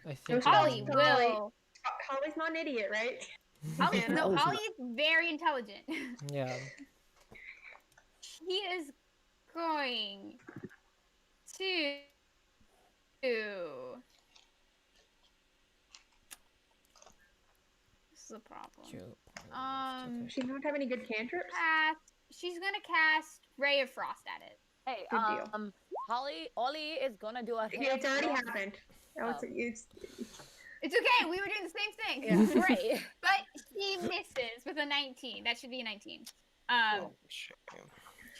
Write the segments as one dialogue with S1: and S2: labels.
S1: I think
S2: Holly
S1: I'm-
S2: will.
S3: Holly's not an idiot, right?
S2: Holly,
S3: Yeah,
S2: no,
S4: Holly's
S2: Holly is very intelligent.
S1: Yeah.
S2: He is going to. This is a problem.
S1: Okay.
S3: She don't have any good cantrips.
S2: She's gonna cast Ray of Frost at it.
S5: Hey,
S3: Good deal.
S5: Ollie is gonna do a.
S3: Yeah, it's already happened. Oh, it's
S2: It's okay. We were doing the same thing.
S3: Yeah.
S5: Right.
S2: But she misses with a 19. That should be a 19.
S6: Oh, shame.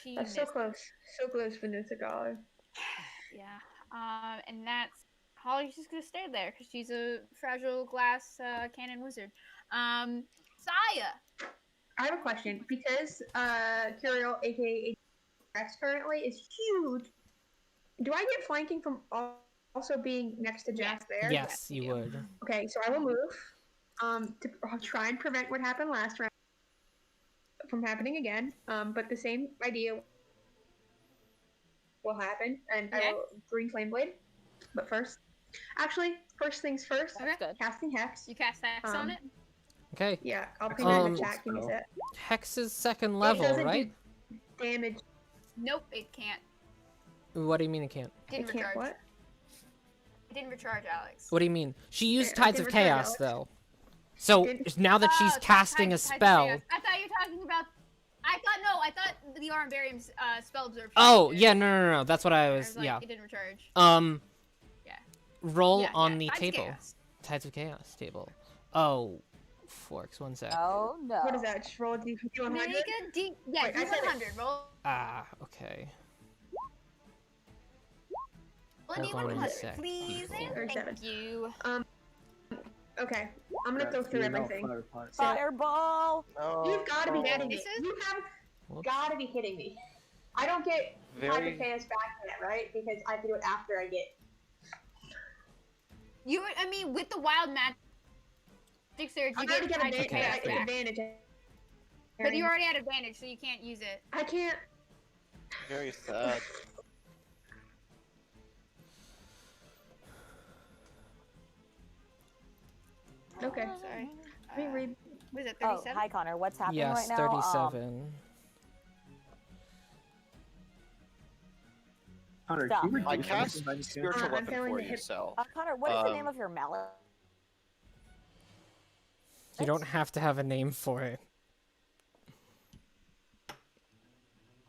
S2: She
S3: that's so
S2: misses.
S3: close, Vanessa. God.
S2: Yeah. And that's Holly's just gonna stay there because she's a fragile glass cannon wizard. Saya.
S3: I have a question because Curiel, aka Rex, currently is huge. Do I get flanking from also being next to Jax there?
S1: Yes, you would.
S3: Okay, so I will move to try and prevent what happened last round from happening again. But the same idea will happen, and I will green flame blade. But first things first.
S2: Okay.
S5: Good.
S3: Casting Hex.
S2: You cast Hex on it.
S1: Okay.
S3: Yeah, I'll pin it in the chat. Give me that.
S1: Hex is second
S3: It
S1: level,
S3: doesn't do
S1: right?
S3: damage.
S2: Nope, it can't.
S1: What do you mean it can't?
S2: Didn't
S3: It can't
S2: recharge.
S3: what?
S2: It didn't recharge, Alex.
S1: What do you mean? She used
S3: Yeah, I
S1: Tides
S3: can
S1: of
S3: return
S1: Chaos,
S3: Alex.
S1: though. So,
S3: Didn't-
S1: now that she's
S2: Oh,
S1: casting a
S2: Tides of
S1: spell...
S2: Chaos. I thought you were talking about. I thought the Armbarium's spell absorption.
S1: Oh, yeah, no. That's what I
S2: I
S1: was...
S2: was like,
S1: yeah.
S2: it didn't recharge. Yeah.
S1: Roll
S2: Yeah,
S1: on
S2: yeah,
S1: the
S2: Tides of
S1: table.
S2: Chaos.
S1: Tides of Chaos table. Oh, forks, one sec.
S5: Oh no.
S3: What is that? Just roll a d100?
S2: Make a D. Yeah,
S3: Wait, I said it.
S2: D100. Roll
S1: Ah, okay.
S2: a
S1: Hold on a
S2: D100,
S1: sec,
S2: please.
S1: people.
S2: And
S3: 37.
S2: thank you.
S3: Okay, I'm gonna go through everything. So,
S5: Fireball.
S6: No.
S3: you've got to be kidding me.
S2: This is-
S3: You have
S1: Whoops.
S3: got to be kidding me. I don't get Tides
S6: Very.
S3: of Chaos back yet, right? Because I have to do it after I get.
S2: I mean, with the wild magic surge,
S3: I'm
S2: you
S3: already
S2: get
S3: get
S2: Tides of Chaos back.
S3: advantage.
S2: But you already had advantage, so you can't use it.
S3: I can't.
S6: Very sad.
S3: Okay.
S2: Sorry.
S3: Let me read.
S2: Was it
S5: Oh,
S2: 37?
S5: hi Connor. What's happening
S1: Yes,
S5: right now?
S1: 37.
S4: Connor,
S5: Stop.
S4: can you
S6: I
S4: reduce
S6: cast
S4: this by any chance?
S6: spiritual
S3: I'm
S6: weapon
S3: failing
S6: for
S3: to
S6: you,
S3: hit-
S6: so.
S5: Connor, what is the name of your mallet?
S1: You don't have to have a name for it.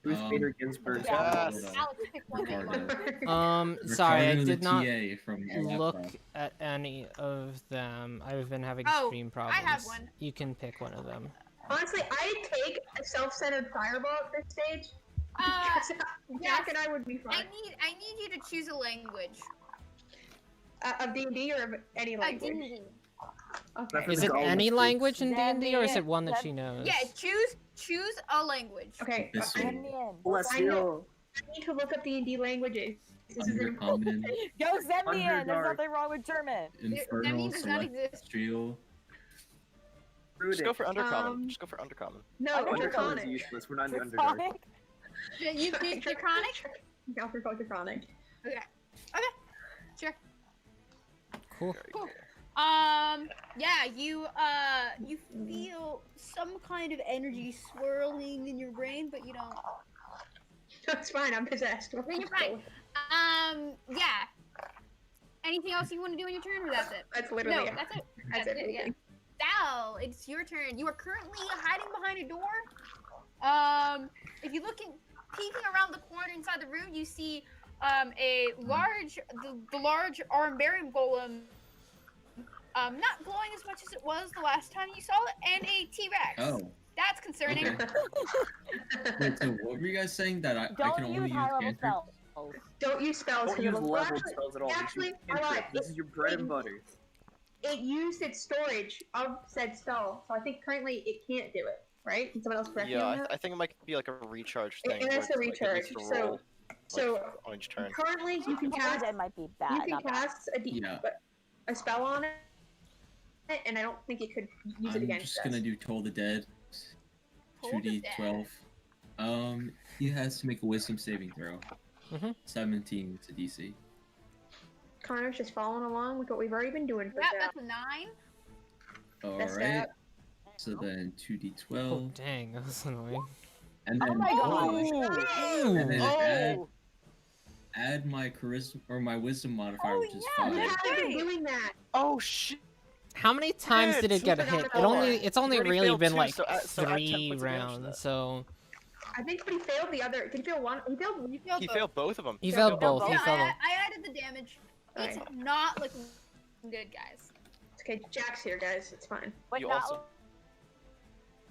S4: Ruth Bader Ginsburg.
S5: Yeah.
S6: Yes.
S2: Alex, pick one name.
S7: Ricardo.
S1: Sorry, I
S7: Ricardo,
S1: did
S7: the
S1: not
S7: TA from our lab
S1: look
S7: prop.
S1: at any of them. I've been having
S2: Oh,
S1: stream problems.
S2: I have one.
S1: You can pick one of them.
S3: Honestly, I take a self-centered fireball at this stage.
S2: Yes.
S3: Jack and I would be
S2: I
S3: fine.
S2: need you to choose a language.
S3: Of D&D or of any language?
S2: D&D.
S3: Okay.
S1: Is it
S4: Go
S1: any
S4: with
S1: language in
S5: Then
S1: D&D, or is
S5: the-
S1: it one that
S5: then-
S1: she knows?
S2: Yeah, choose a language.
S3: Okay.
S7: This
S3: I
S7: one.
S4: Bless
S3: I
S4: you.
S3: know. need to look up D&D languages. This is an important
S7: Undercommon,
S3: thing.
S5: Go send me in. There's
S4: Underdark.
S5: nothing wrong with German.
S2: That
S7: Infernal,
S2: means does not exist.
S7: Celestial.
S6: Just go for undercommon.
S3: Um,
S6: Just go for undercommon.
S3: No,
S5: Undercommon
S4: Undercommon is
S3: draconic.
S4: useless. We're not in Underdark.
S5: Draconic?
S2: Yeah, you choose draconic?
S3: Go for draconic.
S2: Okay. Sure.
S1: Cool.
S6: Very
S2: Cool.
S6: cool.
S2: Yeah, you feel some kind of energy swirling in your brain, but you don't.
S3: It's fine, I'm possessed.
S2: No, you're fine. Yeah. Anything else you want to do on your turn, or that's it?
S3: That's literally
S2: No,
S3: it.
S2: that's it.
S3: That's
S2: That's it, yeah.
S3: everything.
S2: Sal, it's your turn. You are currently hiding behind a door. If you look in, peeking around the corner inside the room, you see a large, the large Armbarium golem, not glowing as much as it was the last time you saw it, and a T-Rex.
S7: Oh,
S2: That's concerning.
S7: okay. Wait, so what were you guys saying that I can
S5: Don't
S7: only
S5: use
S7: use
S5: high level
S7: cantrips?
S5: spells.
S3: Don't use spells.
S4: Don't
S3: 'cause
S4: use
S3: it'll-
S4: leveled spells at all. Just
S3: Actually,
S4: use
S3: I lied.
S4: cantrips. This is your bread and butter.
S3: It used its storage of said spell, so I think currently it can't do it, right? Can someone else correct me
S6: Yeah,
S3: on
S6: I,
S3: that?
S6: I think it might be like a recharge
S3: It-
S6: thing.
S3: it
S6: where
S3: has to
S6: it's, like, it needs
S3: recharge,
S6: to roll,
S3: so
S6: like, on each turn.
S3: currently you can cast
S5: Dead might be bad.
S3: you can
S5: not bad.
S3: cast
S7: Yeah.
S3: a spell on it, and I don't think it could use it
S7: I'm
S3: against
S7: just
S3: us.
S7: gonna do Toll the Dead.
S2: Toll the Dead.
S7: 2d12. He has to make a wisdom saving throw.
S1: Mhm.
S7: 17 to DC.
S3: Connor's just following along with what we've already been doing for
S2: Yep,
S3: Jack.
S2: that's a 9.
S3: That's
S7: Alright.
S3: that.
S7: So then
S1: Oh
S7: 2d12.
S1: dang, that was annoying.
S7: And then,
S5: Oh my god.
S7: and then
S6: Oh!
S7: add my charisma or my wisdom modifier,
S5: Oh,
S7: which is
S5: yeah,
S7: 5.
S3: How
S5: that's
S3: have you been
S5: right.
S3: doing that?
S6: Oh shit!
S1: How many times did it get a hit? It's only
S6: You already
S1: really
S6: failed
S1: been
S6: two,
S1: like
S6: so add 10
S1: 3
S6: points of damage to
S1: rounds,
S6: that.
S1: so
S3: I think he failed the other. Did he fail one? He failed.
S6: He failed both of them.
S1: he
S3: Yeah,
S1: failed
S3: both.
S1: both.
S5: Yeah,
S1: He
S2: Yeah,
S1: failed both.
S2: I added the damage. It's
S3: Alright.
S2: not looking good, guys.
S3: Okay, Jack's here, guys. It's fine.
S5: Wait,
S6: You
S5: not
S6: also-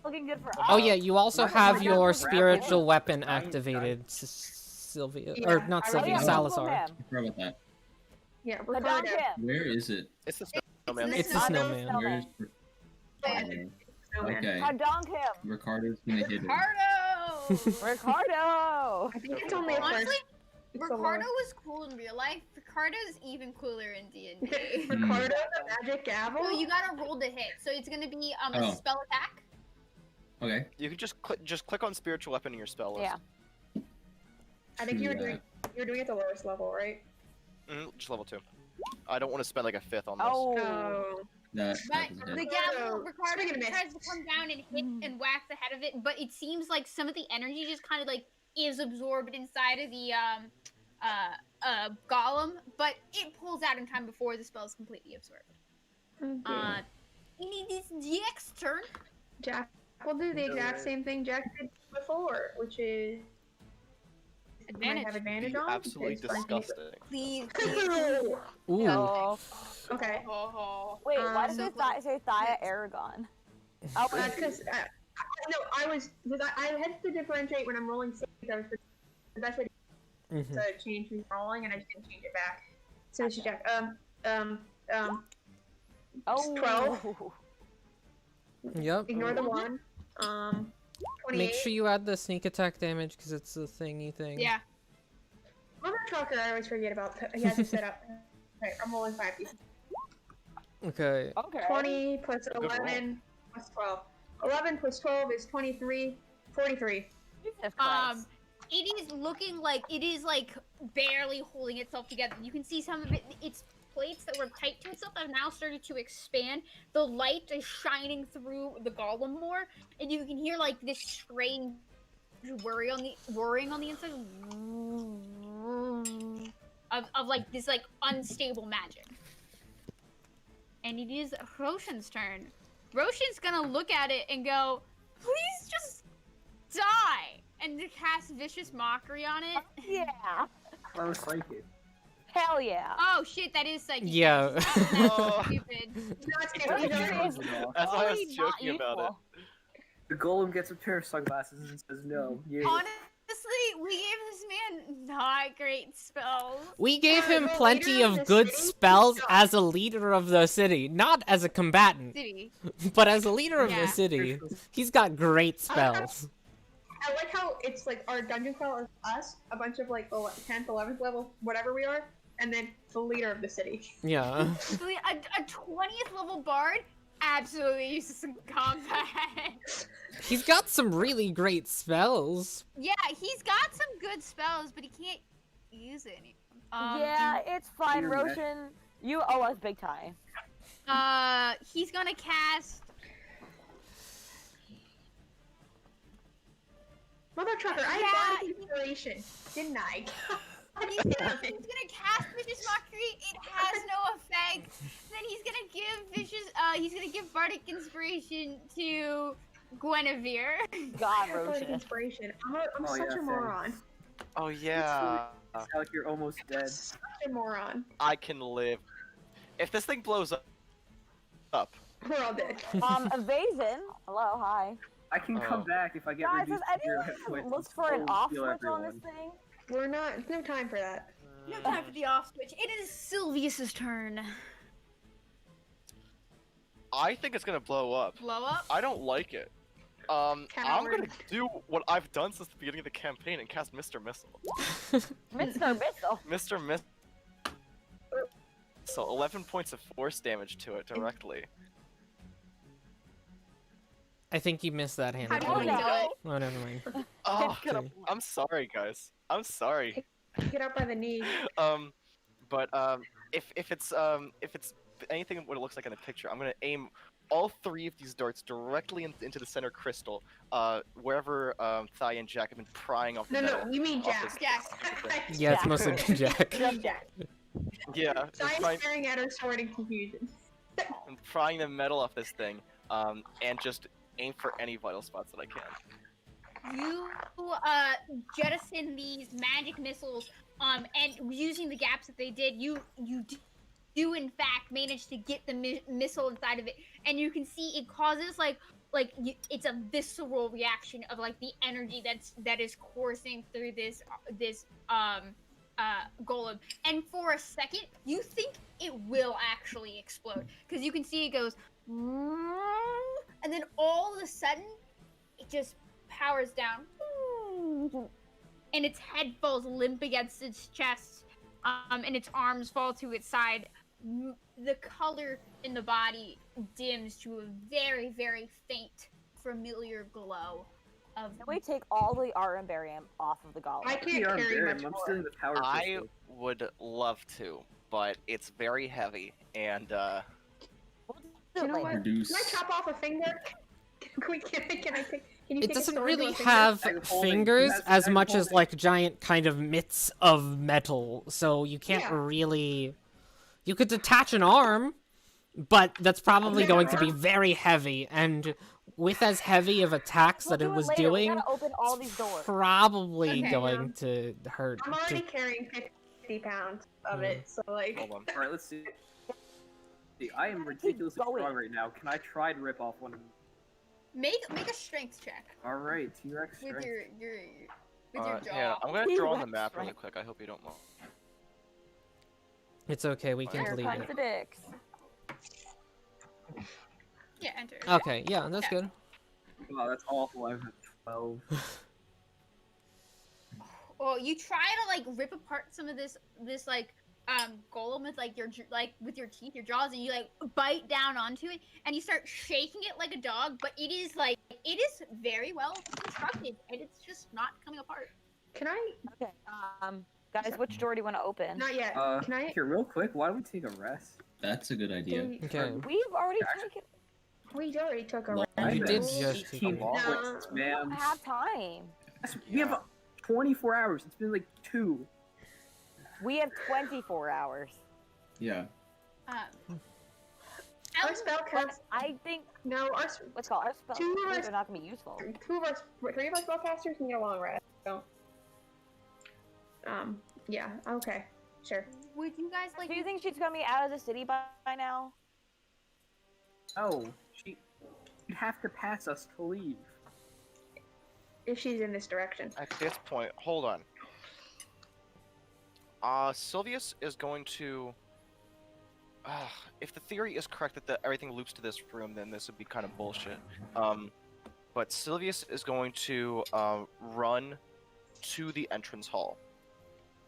S5: looking good for
S1: Oh
S5: us.
S1: yeah, you also
S3: Oh,
S1: have
S3: my
S1: your
S3: God.
S1: spiritual weapon
S4: Nice,
S1: activated, Sylvia,
S3: Yeah,
S1: or not
S3: I
S5: Oh,
S1: Sylvia,
S5: yeah,
S3: was-
S1: Salazar.
S5: him.
S7: I forgot about that.
S3: Yeah, we're
S5: But
S3: calling
S5: don't
S3: it.
S5: him.
S7: Where is it?
S6: It's the snowman.
S1: It's the snowman.
S7: Where is
S3: Snowman.
S7: Okay.
S5: Kadonk him.
S7: Ricardo's gonna hit him.
S2: Ricardo!
S5: Ricardo.
S3: I think it's only a
S2: Honestly,
S3: first. It's a
S2: Ricardo
S3: low.
S2: was cool in real life. Ricardo's even cooler in D&D.
S3: Ricardo, the magic gavel.
S2: So you gotta roll to hit. So it's gonna be a
S7: Oh.
S2: spell attack.
S7: Okay.
S6: You can just click on spiritual weapon in your spell list.
S5: Yeah.
S3: I think you were
S7: True
S3: doing. You were doing it at the lowest level, right?
S6: Just level 2. I don't want to spend like a 5th on this.
S5: Oh.
S3: Oh.
S7: That
S2: But
S7: doesn't
S2: the
S7: hit.
S2: gavel,
S3: Ricardo,
S2: Ricardo
S3: swing and a miss.
S2: tries to come down and hit and whack the head of it, but it seems like some of the energy just kind of like is absorbed inside of the golem, but it pulls out in time before the spell is completely absorbed.
S3: Okay.
S2: It is Jack's turn.
S3: Jack will do the exact same thing Jack did before, which is
S2: Advantage.
S3: Might have advantage
S6: You
S3: on.
S6: absolutely
S3: because Frankie-
S6: disgusting.
S2: Please.
S1: Ooh.
S5: Oh.
S3: Okay.
S5: Wait, why does
S3: So
S5: it say Thea Aragon? Oh,
S3: That's because no, I was because I had to differentiate when I'm rolling saves. I was the best way
S1: Mhm.
S3: to change me rolling, and I just didn't change it back. So this is Jack.
S5: oh.
S3: 12.
S1: Yep.
S3: Ignore the one. 28.
S1: Make sure you add the sneak attack damage because it's the thingy thing.
S2: Yeah.
S3: Mother trucker, I always forget about. He has it set up. Okay, I'm rolling 5.
S1: Okay.
S5: Okay.
S3: 20 plus
S6: Good roll.
S3: 11 plus 12. 11 plus 12 is 23. 43.
S5: Jesus Christ.
S2: It is looking like it is like barely holding itself together. You can see some of it. Its plates that were tight to itself have now started to expand. The light is shining through the golem more, and you can hear like this strange worrying on the inside of like this like unstable magic. And it is Roshan's turn. Roshan's gonna look at it and go, "Please just die!" And to cast Vicious Mockery on it.
S5: Yeah.
S4: I was psychic.
S5: Hell yeah.
S2: Oh shit, that is psychic.
S1: Yeah.
S2: That's
S6: Oh.
S2: stupid.
S3: Not
S5: It's
S3: stupid.
S5: really-
S6: That's why I was
S5: really not
S6: joking about it.
S5: useful.
S4: The golem gets a pair of sunglasses and says no. Yay.
S2: Honestly, we gave this man not great spells.
S1: We gave him
S3: the
S1: plenty
S3: leader of
S1: of
S3: the
S1: good
S3: city?
S1: spells as a leader of the city. Not as a combatant,
S2: City.
S1: but as a leader of
S2: Yeah.
S1: the city. He's got great spells.
S3: I like how it's like our dungeon crawl is us, a bunch of like 10th, 11th level, whatever we are, and then the leader of the city.
S1: Yeah.
S2: A 20th level bard? Absolutely useless in combat.
S1: He's got some really great spells.
S2: Yeah, he's got some good spells, but he can't use any.
S5: Yeah, it's fine,
S4: Dear
S5: Roshan. You owe us big time.
S2: He's gonna cast.
S3: Mother trucker, I
S2: Yeah,
S3: got inspiration, didn't I?
S2: He's gonna cast Vicious Mockery. It has no effect. Then he's gonna give Bardic Inspiration to Guinevere.
S5: God,
S3: Bardic
S5: Roshan.
S3: inspiration. I'm
S4: Oh,
S3: such
S4: yeah,
S3: a
S4: same.
S3: moron.
S6: Oh yeah.
S4: It's like you're almost dead.
S3: Such a moron.
S6: I can live. If this thing blows up,
S3: We're all dead.
S5: Evasion. Hello, hi.
S4: I can come back if I get
S5: Guys, has
S4: reduced to 0 hit
S5: anyone
S4: points.
S5: looked for an
S4: I'll
S5: off
S4: heal
S5: switch on this
S4: everyone.
S5: thing?
S3: We're not. There's no time for that.
S2: No time for the off switch. It is Sylvius's turn.
S6: I think it's gonna blow up.
S2: Blow up.
S6: I don't like it. I'm gonna
S3: Coward.
S6: do what I've done since the beginning of the campaign and cast Mr. Missile.
S5: Mr. Missile.
S6: Mr. Missile. So 11 points of force damage to it directly.
S1: I think you missed that, Hannah.
S2: How do you
S5: Oh,
S2: want to do
S5: no.
S2: it?
S1: Oh, never mind.
S6: Oh,
S1: Okay.
S6: I'm sorry, guys. I'm sorry.
S3: Get up by the knee.
S6: But if it's anything what it looks like in the picture, I'm gonna aim all 3 of these darts directly into the center crystal, wherever Thai and Jack have been prying off the
S3: No,
S6: metal.
S3: no, you mean
S6: off
S3: Jack.
S6: this-
S2: Jack.
S1: Yeah, it's
S5: Yeah.
S1: mostly been Jack.
S5: Just Jack.
S6: Yeah,
S3: Sai staring at her sword in confusion.
S6: I'm prying the metal off this thing, and just aim for any vital spots that I can.
S2: You jettison these magic missiles, and using the gaps that they did, you do in fact manage to get the missile inside of it, and you can see it causes it's a visceral reaction of like the energy that is coursing through this golem, and for a second you think it will actually explode because you can see it goes, and then all of a sudden it just powers down, and its head falls limp against its chest, and its arms fall to its side. The color in the body dims to a very, very faint, familiar glow of.
S5: Can we take all the Arambarium off of the golem?
S3: I can't
S4: The
S3: carry
S4: Armbarium,
S3: much
S4: I'm
S3: more.
S4: stealing the power
S6: I
S4: crystal.
S6: would love to, but it's very heavy, and
S3: You know what?
S7: Produce.
S3: Can I chop off a finger? Can I take? Can you
S1: It
S3: take a
S1: doesn't
S3: sword
S1: really
S3: to a finger?
S1: have
S4: Bag of holding.
S1: fingers
S4: That's
S1: as
S4: bag of
S1: much as
S4: holding.
S1: like giant kind of mitts of metal, so you can't
S3: Yeah.
S1: really. You could detach an arm, but that's probably
S3: Okay,
S1: going to be
S3: arm.
S1: very heavy, and with as heavy of attacks
S5: We'll
S1: that it
S5: do
S1: was
S5: later. We
S1: doing,
S5: gotta open all these doors.
S1: probably
S2: Okay,
S1: going to hurt.
S3: I'm already carrying 50 pounds of it, so like.
S6: hold on.
S4: Alright, let's see. See, I am ridiculously
S5: going.
S4: strong right now. Can I try to rip off one of them?
S2: Make a strength check
S4: Alright, T-Rex
S2: with
S4: strength.
S2: your jaw.
S6: Yeah, I'm gonna draw on the
S5: T-Rex
S6: map really
S5: strength.
S6: quick. I hope you don't mind.
S1: It's okay, we can
S5: Here
S1: delete
S5: comes
S1: it.
S5: the dicks.
S2: Yeah, enter.
S1: Okay, yeah, that's
S2: Yeah.
S1: good.
S4: Wow, that's awful. I've had 12.
S2: Well, you try to like rip apart some of this like golem with like with your teeth, your jaws, and you like bite down onto it, and you start shaking it like a dog. But it is very well constructed, and it's just not coming apart.
S3: Can I?
S5: Okay. Guys, which door do you want to open?
S3: Not yet. Can I?
S4: Here, real quick, why don't we take a rest?
S7: That's a good idea.
S3: We,
S1: Okay.
S5: We've already taken.
S3: we already took a
S7: Well,
S3: rest.
S7: you
S1: did
S7: guys-
S1: just take
S4: 18
S6: a walk.
S4: points,
S5: We
S4: man.
S5: don't have time.
S4: We have 24 hours. It's been like 2.
S5: We have 24 hours.
S7: Yeah.
S3: Our spell
S5: But
S3: cast.
S5: I think
S3: No,
S5: what's called our spells
S3: Two of us-
S5: are not gonna be useful.
S3: three of our spellcasters need a long rest. So. Yeah. Okay. Sure.
S2: Would you guys like?
S5: Do you think she's gonna be out of the city by now?
S4: Oh, she'd have to pass us to leave.
S3: If she's in this direction.
S6: At this point, hold on. Sylvius is going to. If the theory is correct that everything loops to this room, then this would be kind of bullshit. But Sylvius is going to run to the entrance hall,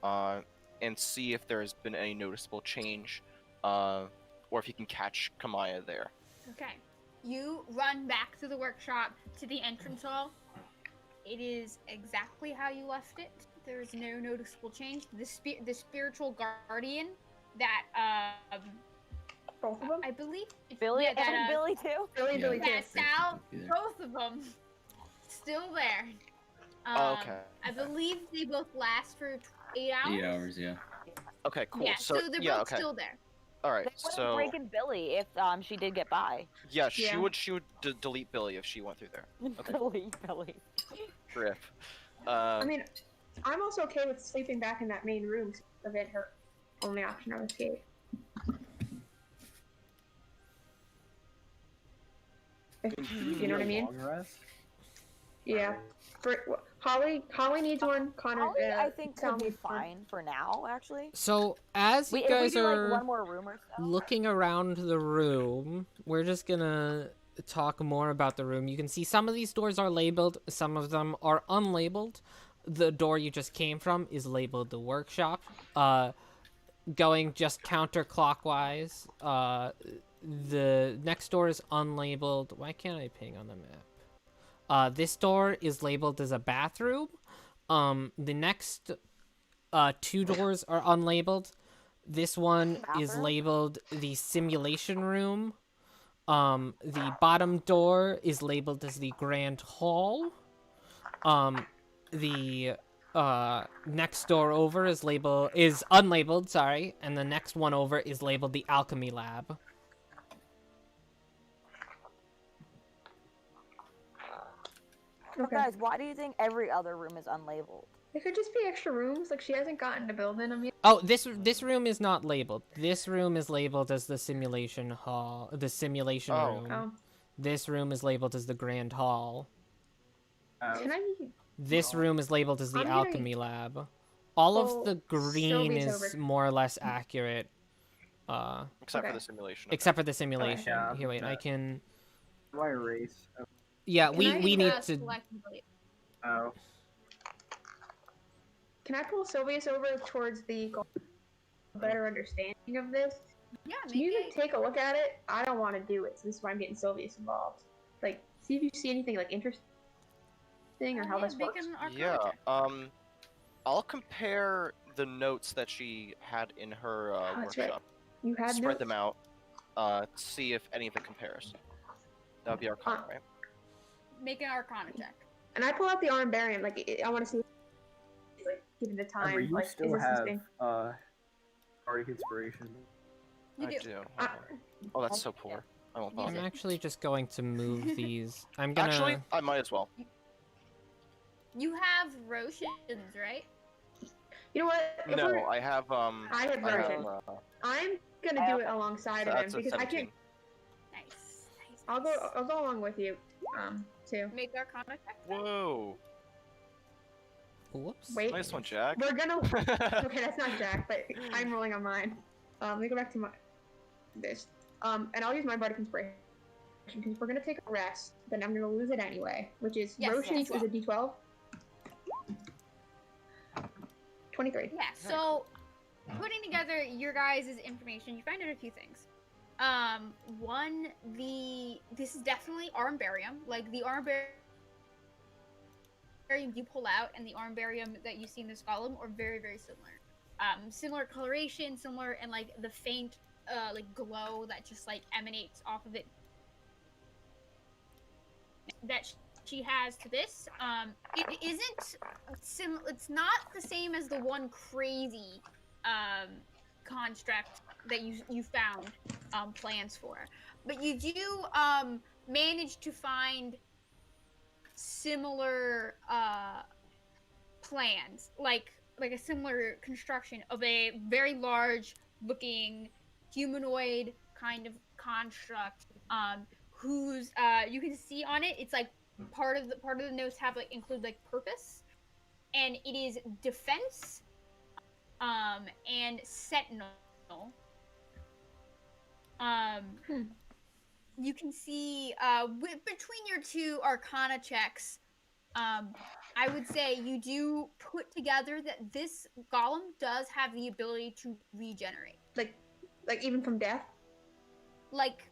S6: and see if there has been any noticeable change, or if he can catch Kamaya there.
S2: Okay. You run back to the workshop to the entrance hall. It is exactly how you left it. There is no noticeable change. The spiritual guardian that
S3: Both of them.
S2: I believe
S5: Billy
S2: yeah,
S5: and
S2: that,
S5: Billy too.
S3: Billy,
S7: Yeah.
S3: Billy,
S2: that
S3: too.
S2: Sal,
S7: Be there.
S2: both of them, still there.
S6: Okay.
S2: I believe they both last for 8 hours.
S7: 8 hours, yeah.
S6: Okay, cool.
S2: Yeah, so they're
S6: yeah,
S2: both
S6: okay.
S2: still there.
S6: All right.
S5: They would have
S6: So
S5: breaking Billy if she did get by.
S6: yeah, she
S3: Yeah.
S6: would delete Billy if she went through there. Okay.
S5: Billy.
S6: Rip.
S3: I mean, I'm also okay with sleeping back in that main room to prevent her only option of escape. You know what I mean?
S4: Long rest?
S3: Yeah. Holly needs one. Connor,
S5: Holly, I think
S3: Sal
S5: could be
S3: needs one.
S5: fine for now. Actually,
S1: So, as
S5: if
S1: you
S5: we
S1: guys
S5: do
S1: are
S5: like one more room or so.
S1: looking around the room, we're just gonna talk more about the room. You can see some of these doors are labeled, some of them are unlabeled. The door you just came from is labeled the workshop. Going just counterclockwise, the next door is unlabeled. Why can't I ping on the map? This door is labeled as a bathroom. The next 2 doors are unlabeled. This one is
S5: Bathroom?
S1: labeled the simulation room. The bottom door is labeled as the grand hall. The next door over is unlabeled, sorry, and the next one over is labeled the alchemy lab.
S5: But guys, why do you think every other room is unlabeled?
S3: There could just be extra rooms. Like she hasn't gotten to build in them yet.
S1: Oh, this room is not labeled. This room is labeled as the simulation hall, the simulation room.
S3: Oh.
S1: This room is labeled as the grand hall.
S3: Can I?
S1: This room is labeled as the
S3: I'm gonna
S1: alchemy lab. All
S3: pull
S1: of the green
S3: Sylvie's
S1: is
S3: over.
S1: more or less accurate.
S6: Except for
S3: Okay.
S6: the simulation.
S1: Except for the simulation.
S4: Yeah,
S1: Here, wait, I can.
S4: Why erase?
S1: Yeah,
S3: Can
S1: we
S3: I
S1: need
S3: ask,
S1: to.
S4: Oh.
S3: Can I pull Sylvius over towards the better understanding of this?
S2: Yeah,
S3: Can you even take a look at it? I don't want to do it, so this is why I'm getting Sylvius involved. Like, see if you see anything like interesting or how this works.
S6: Yeah. I'll compare the notes that she had in her
S3: That's right.
S6: workshop.
S3: You had
S6: Spread
S3: notes?
S6: them out. See if any of it compares. That would be our comment, right?
S2: Make an Arcana check.
S3: And I pull out the armbarium. Like, I want to see, like, given the time.
S4: However, you
S3: like,
S4: still
S3: is this
S4: have
S3: something-
S4: Bardic Inspiration.
S2: You
S6: I
S2: do.
S6: do. Hold
S3: Uh,
S6: on. Oh, that's so poor. I won't
S1: I'm
S6: bother.
S1: actually just going to move these. I'm gonna.
S6: Actually, I might as well.
S2: You have Roshan's, right?
S3: You know what? If
S6: No,
S3: we're-
S6: I have
S3: I have
S6: I have,
S3: Roshan. I'm gonna do it alongside of him
S6: that's a
S3: because I
S6: 17.
S3: can't.
S2: Nice. Nice.
S3: I'll go along with you. Too.
S2: Make Arcana check.
S6: Whoa.
S1: Whoops.
S3: Wait.
S6: Nice one, Jack.
S3: We're gonna. Okay, that's not Jack, but I'm rolling on mine. Let me go back to this. And I'll use my Bardic Inspiration because we're gonna take a rest. Then I'm gonna lose it anyway, which is
S2: Yes,
S3: Roshan's is a D12. 23.
S2: Yeah, so putting together your guys' information, you find out a few things. One, this is definitely armbarium. Like the armbarium you pull out and the armbarium that you see in this column are very, very similar. Similar coloration, similar, and like the faint like glow that just like emanates off of it that she has to this. It isn't it's not the same as the one crazy construct that you found plans for, but you do manage to find similar plans, like a similar construction of a very large looking humanoid kind of construct, whose you can see on it, it's like part of the notes have like include like purpose, and it is defense and sentinel. You can see between your two Arcana checks, I would say you do put together that this golem does have the ability to regenerate.
S3: Like even from death.
S2: Like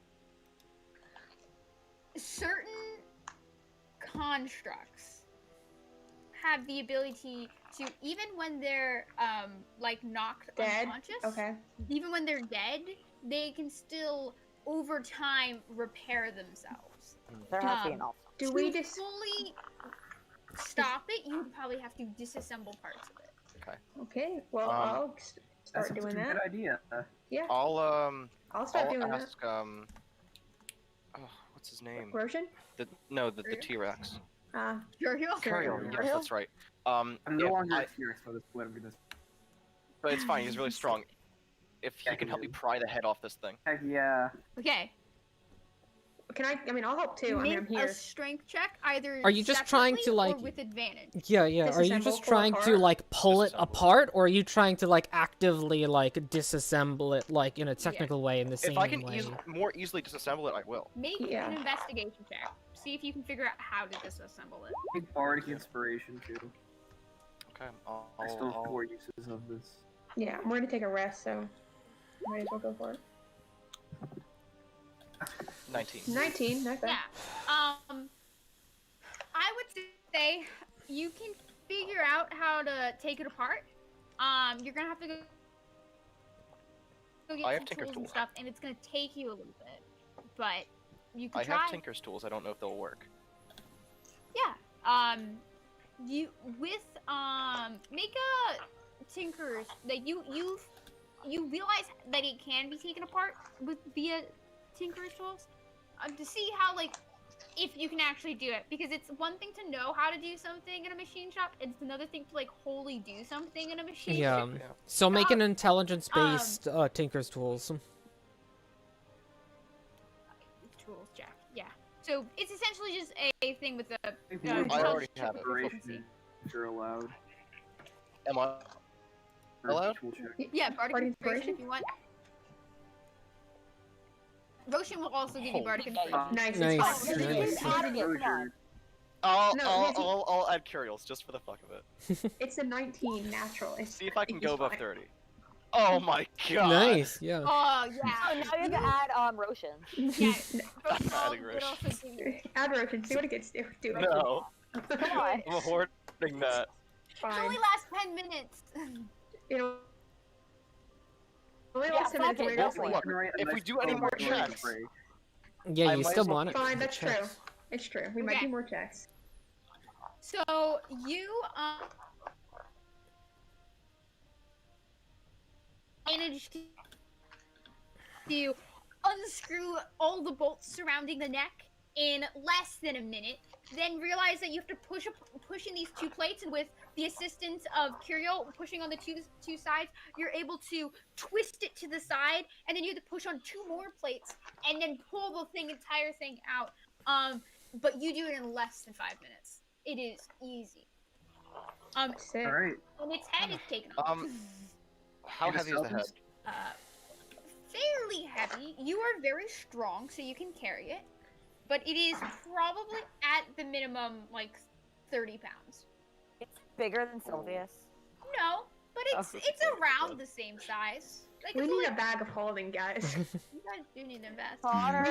S2: certain constructs have the ability to, even when they're like knocked
S3: Dead?
S2: unconscious,
S3: Okay.
S2: even when they're dead, they can still over time repair themselves.
S5: There has to be an alpha.
S3: Do
S2: To
S3: we just?
S2: fully stop it, you would probably have to disassemble parts of it.
S3: Okay. Well, I'll start doing
S4: That's a
S3: that.
S4: good idea.
S3: Yeah.
S6: I'll
S3: Start doing that.
S6: ask what's his name?
S3: Roshan?
S6: The T-Rex.
S2: Uriel?
S6: Curiel, yes, that's right.
S4: I'm no
S6: yeah,
S4: longer experienced by this point. I'm gonna.
S6: but it's fine. He's really strong. If he
S4: Yeah,
S6: can
S4: he
S6: help me
S4: is.
S6: pry the head off this thing.
S4: Heck yeah.
S2: Okay.
S3: Can I? I mean, I'll help too. I mean, I'm
S2: Make
S3: here.
S2: a strength check, either
S1: Are you just trying to,
S2: separately or
S1: like-
S2: with advantage?
S1: Yeah. Are you
S3: Disassemble,
S1: just
S3: pull
S1: trying to
S3: apart?
S1: like pull it
S6: Disassemble.
S1: apart, or are you trying to like actively like disassemble it like in a technical way in the same
S6: If I can
S1: way?
S6: more easily disassemble it, I will.
S2: Make
S3: Yeah.
S2: an investigation check. See if you can figure out how to disassemble it.
S4: Take Bardic Inspiration too.
S6: Okay,
S4: I still have
S6: I'll
S4: 4 uses of this.
S3: Yeah, I'm going to take a rest, so might as well go for it.
S6: 19.
S3: 19. Not bad.
S2: Yeah. I would say you can figure out how to take it apart. You're gonna have to go get
S6: I have
S2: some
S6: Tinker's
S2: tools and
S6: tools.
S2: stuff, and it's gonna take you a little bit, but you can
S6: I
S2: try.
S6: have Tinker's tools. I don't know if they'll work.
S2: Yeah. You with make a Tinker's like you realize that it can be taken apart with via Tinker's tools, to see how like if you can actually do it, because it's one thing to know how to do something in a machine shop, it's another thing to like wholly do something in a machine
S1: Yeah.
S2: shop.
S1: So make an intelligence-based Tinker's tools.
S2: Tools, Jack. Yeah. So it's essentially just a thing with a
S6: I already have it.
S2: proficiency.
S4: If you're allowed.
S6: Am I
S4: For
S6: allowed?
S4: tool check.
S2: Yeah, bardic
S3: Bardic
S2: inspiration
S3: inspiration?
S2: if you want. Roshan will also give you bardic
S5: Holy
S2: inspiration.
S3: Nice.
S1: Nice,
S3: It's fine.
S1: nice.
S5: Keep adding it, come on.
S6: I'll add curials just for the fuck of it.
S3: It's a 19 natural.
S6: See if I can
S3: It's
S6: go above
S3: fine.
S6: 30. Oh my god.
S1: Nice, yeah.
S2: Oh yeah.
S5: So now you have to add Roshan.
S2: Yeah.
S6: I'm
S2: But
S6: adding
S2: it'll also give you-
S3: Add Roshan, see what it gets do.
S6: No,
S5: Come on.
S6: I'm hoarding that.
S2: It
S3: Fine.
S2: only lasts 10 minutes.
S3: It'll only
S5: Yeah,
S3: last 10 minutes.
S5: fuck it,
S3: We're
S5: go
S3: gonna
S5: for it.
S3: sleep.
S6: If we do any more checks,
S1: Yeah,
S6: I
S1: you
S6: might
S1: still
S6: as well
S1: want it.
S3: Fine,
S1: for
S3: that's true.
S1: checks.
S3: It's true. We might
S2: Okay.
S3: do more checks.
S2: So you managed to unscrew all the bolts surrounding the neck in less than a minute. Then realize that you have to push in these two plates, and with the assistance of Curio pushing on the two sides, you're able to twist it to the side, and then you have to push on two more plates, and then pull the entire thing out. But you do it in less than 5 minutes. It is easy.
S3: Sick.
S4: Alright.
S2: And its head is taken off.
S6: how heavy is the head?
S2: Fairly heavy. You are very strong, so you can carry it. But it is probably at the minimum like 30 pounds.
S5: It's bigger than Sylvius.
S2: No, but it's around the same size. Like
S3: We
S2: it's
S3: need
S2: only,
S3: a bag of holding, guys.
S2: you guys do need to invest.
S5: Connor,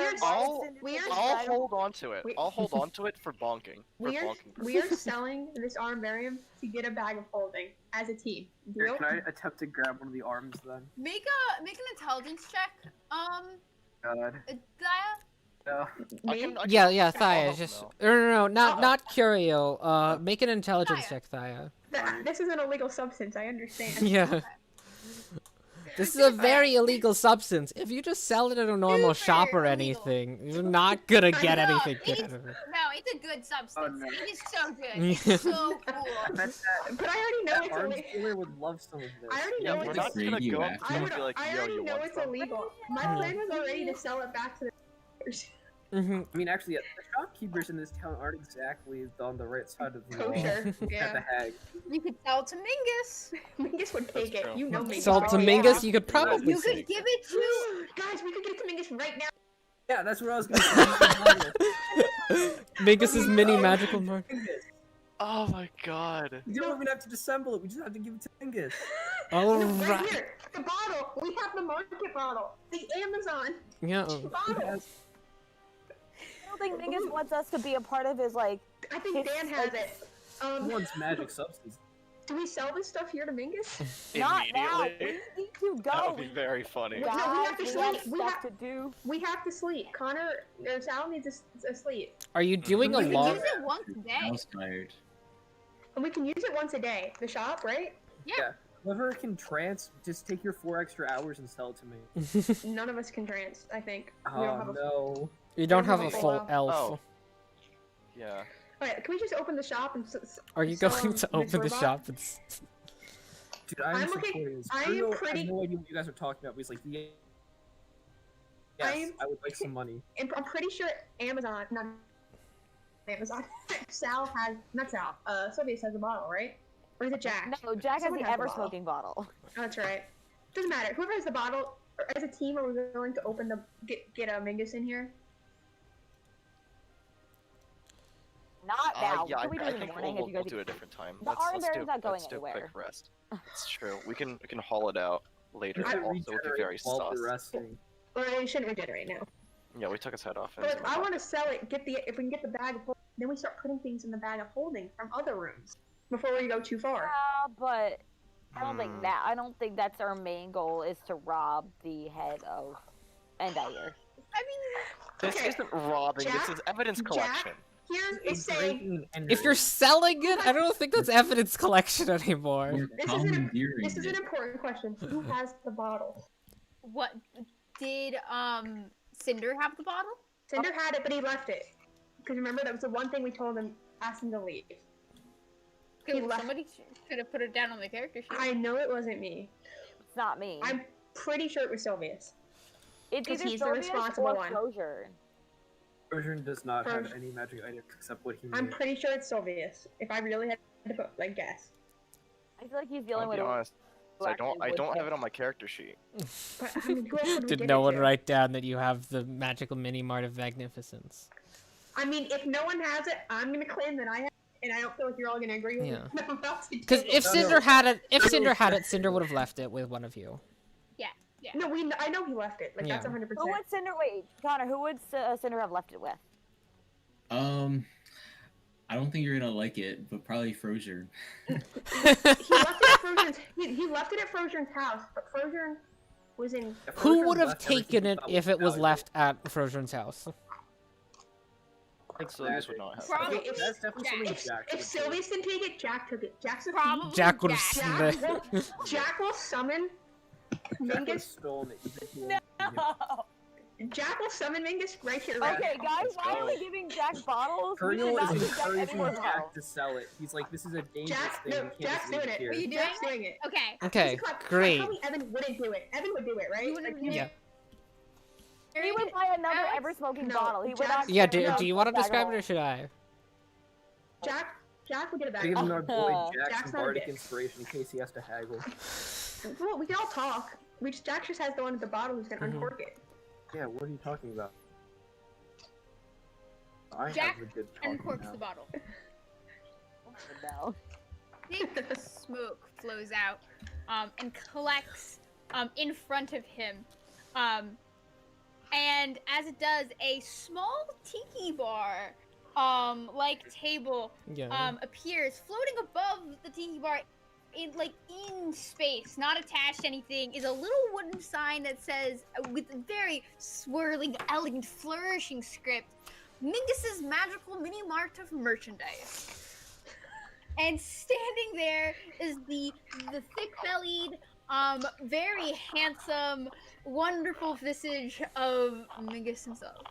S3: We are
S6: I'll hold on to it.
S3: We-
S6: I'll hold on to it for bonking. For
S3: we are
S6: bonking.
S3: we are selling this armbarium to get a bag of holding as a team.
S4: Here,
S3: Deal?
S4: can I attempt to grab one of the arms then?
S2: Make an intelligence check.
S4: God.
S2: Daya.
S4: No.
S3: Me?
S1: Yeah,
S6: I'll
S1: Thaya,
S6: help
S1: just
S6: him
S1: no,
S3: Oh.
S1: not Curio. Make an intelligence
S2: Thaya.
S1: check, Thaya.
S3: This is an illegal substance, I understand.
S1: Yeah. This is a very illegal substance. If you just sell it at a normal shop or
S2: illegal.
S1: anything, you're not gonna get
S3: know,
S1: anything
S2: it
S1: good
S2: is-
S1: out of it.
S2: No, it's a good substance.
S4: no.
S2: It is so good.
S1: Yeah.
S2: It's so cool.
S4: I bet that,
S3: But I already know
S4: that
S3: it's
S4: arms
S3: illegal.
S4: dealer would love some of this.
S3: I already
S6: Yeah,
S3: know
S6: we're
S3: it's
S6: not gonna go up to
S7: radioactive.
S6: him and be like,
S3: I
S6: yo,
S3: already
S6: you
S3: know
S6: want
S3: it's
S6: some?
S3: illegal. My plan was already to sell it back to the
S1: Mhm.
S4: I mean, actually, the shopkeepers in this town aren't exactly on the right side of the law.
S3: kosher.
S4: At the
S3: Yeah.
S4: hag.
S2: You could sell it to Mingus.
S3: Mingus would take
S6: That's
S3: it.
S6: true.
S3: You know Mingus.
S1: Sell
S3: would
S1: to
S3: take it.
S1: Mingus, you could probably
S2: You
S1: sell.
S2: could give it to.
S3: Guys, we could get it to Mingus right now.
S4: Yeah, that's what I was gonna say.
S1: Mingus's mini magical mark.
S6: Oh my god.
S4: We don't even have to disassemble it, we just have to give it to Mingus.
S1: All
S3: Right
S1: right.
S3: here, the bottle. We have the market bottle. The Amazon
S1: Yeah.
S3: bottle.
S5: I don't think Mingus wants us to be a part of his, like,
S3: I think Dan has it.
S4: Who wants magic substance?
S3: Do we sell this stuff here to Mingus?
S5: not now.
S6: Immediately?
S5: We need to go.
S6: That would be very funny.
S3: Wait, no, we have to
S5: Guys,
S3: sleep. We
S5: stuff
S3: have-
S5: to do.
S3: We have to sleep. Connor, Sal needs to sleep.
S1: Are you doing a
S2: You can
S1: lot?
S2: use it once a
S7: I
S2: day.
S7: was tired.
S3: And we can use it once a day. The shop, right?
S4: Whoever can trance, just take your 4 extra hours and sell it to me.
S3: None of us can trance, I think. We don't
S4: Oh
S3: have a...
S4: no.
S1: You don't have a
S3: Oh,
S1: full
S3: wow.
S1: elf.
S6: Oh. Yeah.
S3: Alright, can we just open the shop and...
S1: Are you
S3: sell
S1: going to
S3: this
S1: open the
S3: robot?
S1: shop?
S4: Dude, I'm
S3: I'm looking-
S4: supporting this.
S3: I am
S4: Bruno
S3: pretty-
S4: has no idea what you guys are talking about, but he's like, yeah. Yes, I would like some money.
S3: And I'm pretty sure Amazon... Not Amazon. Sal has... Not Sal. Sylvius has a bottle, right? Or is it Jack?
S5: No, Jack has
S3: Someone
S5: the
S3: has a
S5: ever-smoking bottle.
S3: Oh, that's right. Doesn't matter. Whoever has the bottle, or as a team, are we willing to open the... Get a Mingus in here?
S5: Not now.
S6: Yeah,
S5: Can we do
S6: I
S5: it in the
S6: think
S5: morning
S6: we'll,
S5: if you
S6: we'll
S5: guys
S6: do it a different time.
S5: The arm
S6: let's
S5: bearing's not going
S6: let's do a quick
S5: anywhere.
S6: rest. It's true. We can haul it out later.
S4: We can
S6: Also, would be
S4: regenerate
S6: very
S4: while
S6: sus.
S4: we're resting.
S3: Or we shouldn't regenerate now.
S6: Yeah, we took his head off.
S3: But like, I want to sell it. If we can get the bag of holding, then we start putting things in the bag of holding from other rooms before we go too far.
S5: Yeah, but I don't think that's our main goal is to rob the head of Endyr.
S2: I mean,
S6: This
S3: Okay,
S6: isn't robbing. This
S3: Jack-
S6: is evidence collection.
S3: Here's
S4: It's
S3: saying
S4: breaking and
S1: If you're selling it, I don't think that's evidence collection anymore.
S7: We're
S3: this is
S7: commandeering
S3: this is an
S7: it.
S3: important question. Who has the bottle?
S2: what did Cinder have the bottle?
S3: Cinder had it, but he left it. Because remember, that was the one thing we told him, asked him to leave.
S2: Okay,
S3: He
S2: well,
S3: left-
S2: somebody could have put it down on the character sheet.
S3: I know it wasn't me.
S5: It's not me.
S3: I'm pretty sure it was Sylvius.
S5: It's
S3: 'cause
S5: either
S3: he's the
S5: Sylvius
S3: responsible
S5: or
S3: one.
S5: Frosier.
S4: Persian does not have
S3: Persian-
S4: any magic items except what he
S3: I'm
S4: made.
S3: pretty sure it's Sylvius. If I really had to put, like, guess.
S5: I feel like he's the only
S6: I'll
S5: one
S6: be
S5: who
S6: honest.
S5: who
S6: I
S5: actually
S6: don't
S5: would
S6: have it
S5: pick.
S6: on my character sheet.
S3: But I mean, who else would we
S1: Did
S3: give
S1: no
S3: it
S1: one
S3: to?
S1: write down that you have the magical mini mart of magnificence?
S3: I mean, if no one has it, I'm gonna claim that I have it, and I don't feel like you're all gonna agree with
S1: Yeah.
S3: me. I'm about to
S1: Because
S3: do
S1: if
S3: it.
S1: Cinder had it, Cinder would have left it with one of you.
S3: No, I know he left it. Like, that's
S1: Yeah.
S3: 100%.
S5: Who would Cinder? Wait, Connor. Who would Cinder have left it with?
S7: I don't think you're gonna like it, but probably Frosier.
S3: He left it at Frosier's, he left it at Frosier's house, but Frosier was in...
S4: If
S1: Who
S4: Persian
S1: would have
S4: left everything
S1: taken
S4: he
S1: it
S4: thought
S1: if it was
S4: valuable,
S1: left at Frozen's house?
S4: like
S6: Sylvius
S4: magic.
S6: would not have.
S2: Probably.
S3: Okay, if,
S4: That's definitely something
S3: if,
S4: Jack
S3: if
S4: would do.
S3: Sylvius didn't take it, Jack took it. Jack's a
S2: Probably
S1: Jack would
S2: Jack.
S1: have
S3: Jack will summon
S4: Jack would have
S3: Mingus.
S4: stolen it. Even if he wanted to.
S5: No.
S3: Jack will summon Mingus right here. Right
S5: Okay, guys,
S6: Let's
S5: why are we
S6: go.
S5: giving Jack bottles? We should
S4: Curiel
S5: not
S4: is
S5: give Jack any
S4: encouraging
S5: more
S4: Jack
S5: bottles.
S4: to sell it. He's like, this is a dangerous
S3: Jack,
S4: thing.
S3: no,
S4: You can't
S3: Jack's
S4: just leave
S3: doing
S4: it
S3: it.
S4: here.
S2: Are you doing
S3: Jack's
S2: it?
S3: doing it.
S2: Okay.
S1: Okay,
S3: Tell
S1: great.
S3: me Evan wouldn't do it. Evan would do it, right?
S2: You wouldn't
S3: Like,
S2: do it.
S1: Yeah.
S5: He would buy another
S2: Alex?
S5: ever-smoking
S3: No,
S5: bottle. He would
S3: Jack-
S5: not.
S1: Yeah,
S3: No,
S1: do you want to
S5: Jack
S1: describe
S5: at
S1: it or should I?
S3: Jack would get it back.
S4: Give him our boy Jack
S3: Jack's
S4: some
S3: not a
S4: bardic
S3: bitch.
S4: inspiration in case he has to haggle.
S3: Well, we can all talk. Jack just has the one at the bottom who's gonna
S1: Mhm.
S3: uncork it.
S4: Yeah, what are you talking about? I
S2: Jack
S4: have legit
S2: And
S4: talking
S2: corks
S4: now.
S2: the bottle.
S5: No.
S2: Thick smoke flows out and collects in front of him. And as it does, a small tiki bar like table
S1: Yeah.
S2: appears floating above the tiki bar in space, not attached to anything, is a little wooden sign that says with very swirling, elegant, flourishing script, Mingus's magical mini mart of merchandise. And standing there is the thick-bellied, very handsome, wonderful visage of Mingus himself.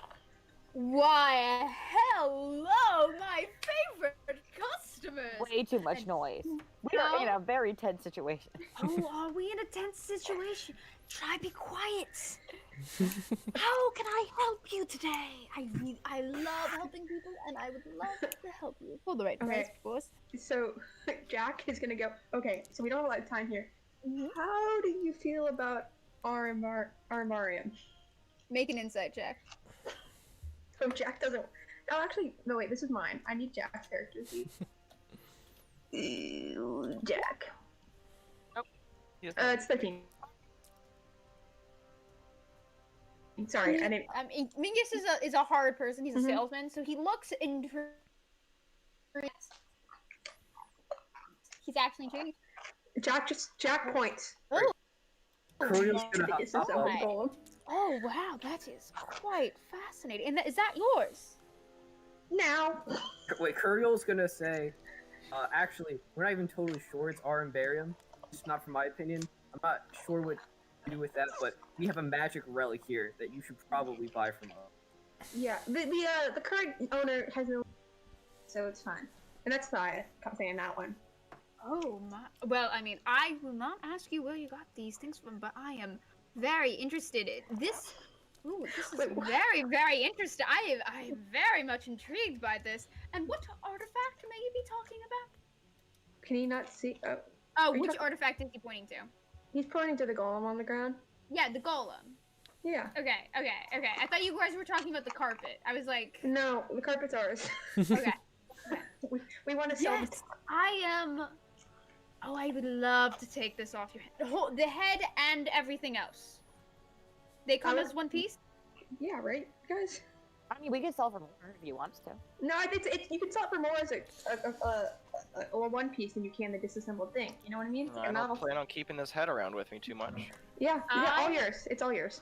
S2: Why, hello, my favorite customers!
S5: Way too much noise. We are in a very tense situation.
S2: Oh, are we in a tense situation? Try be quiet. How can I help you today? I love helping people, and I would love to help you for the right price,
S3: Okay.
S2: of course.
S3: So Jack is gonna go. Okay, so we don't have a lot of time here.
S2: Mhm.
S3: How do you feel about Armarium?
S2: Make an insight check.
S3: So Jack doesn't. Oh, actually, no. Wait, this is mine. I need Jack's character sheet. Jack.
S6: He has
S3: It's 13. Sorry, I didn't.
S2: Mingus is a hard person. He's a
S3: Mhm.
S2: salesman, so he looks intrigued. He's actually intrigued.
S3: Jack points.
S2: Oh,
S4: Curiel's gonna
S3: This is
S4: hop
S3: a
S4: up.
S3: golem.
S2: oh wow, that is quite fascinating. And is that yours?
S3: Now.
S4: Wait, Curiel's gonna say, actually, we're not even totally sure it's our Imbarium. Just not from my opinion. I'm not sure what to do with that, but we have a magic relic here that you should probably buy from us.
S3: Yeah. The current owner has no. So it's fine. And that's Thaya saying that one.
S2: Oh my! Well, I mean, I will not ask you where you got these things from, but I am very interested in this. Ooh, this is
S3: Wait, what?
S2: very, very interesting. I am very much intrigued by this. And what artifact may you be talking about?
S3: Can he not see? Oh,
S2: Oh,
S3: Are you
S2: which
S3: talking-
S2: artifact is he pointing to?
S3: he's pointing to the golem on the ground.
S2: Yeah, the golem.
S3: Yeah.
S2: Okay. I thought you guys were talking about the carpet. I was like,
S3: No, the carpet's ours.
S2: okay.
S3: we want to sell.
S2: Yes, I am. Oh, I would love to take this off your head. The head and everything else. They come
S3: I
S2: as one piece?
S3: Yeah, right, guys.
S5: I mean, we can sell for more if you want to.
S3: No, it's you can sell it for more as a one piece than you can the disassembled thing. You know what I mean?
S6: I don't plan on keeping this head around with me too much.
S3: Yeah, all yours. It's all yours.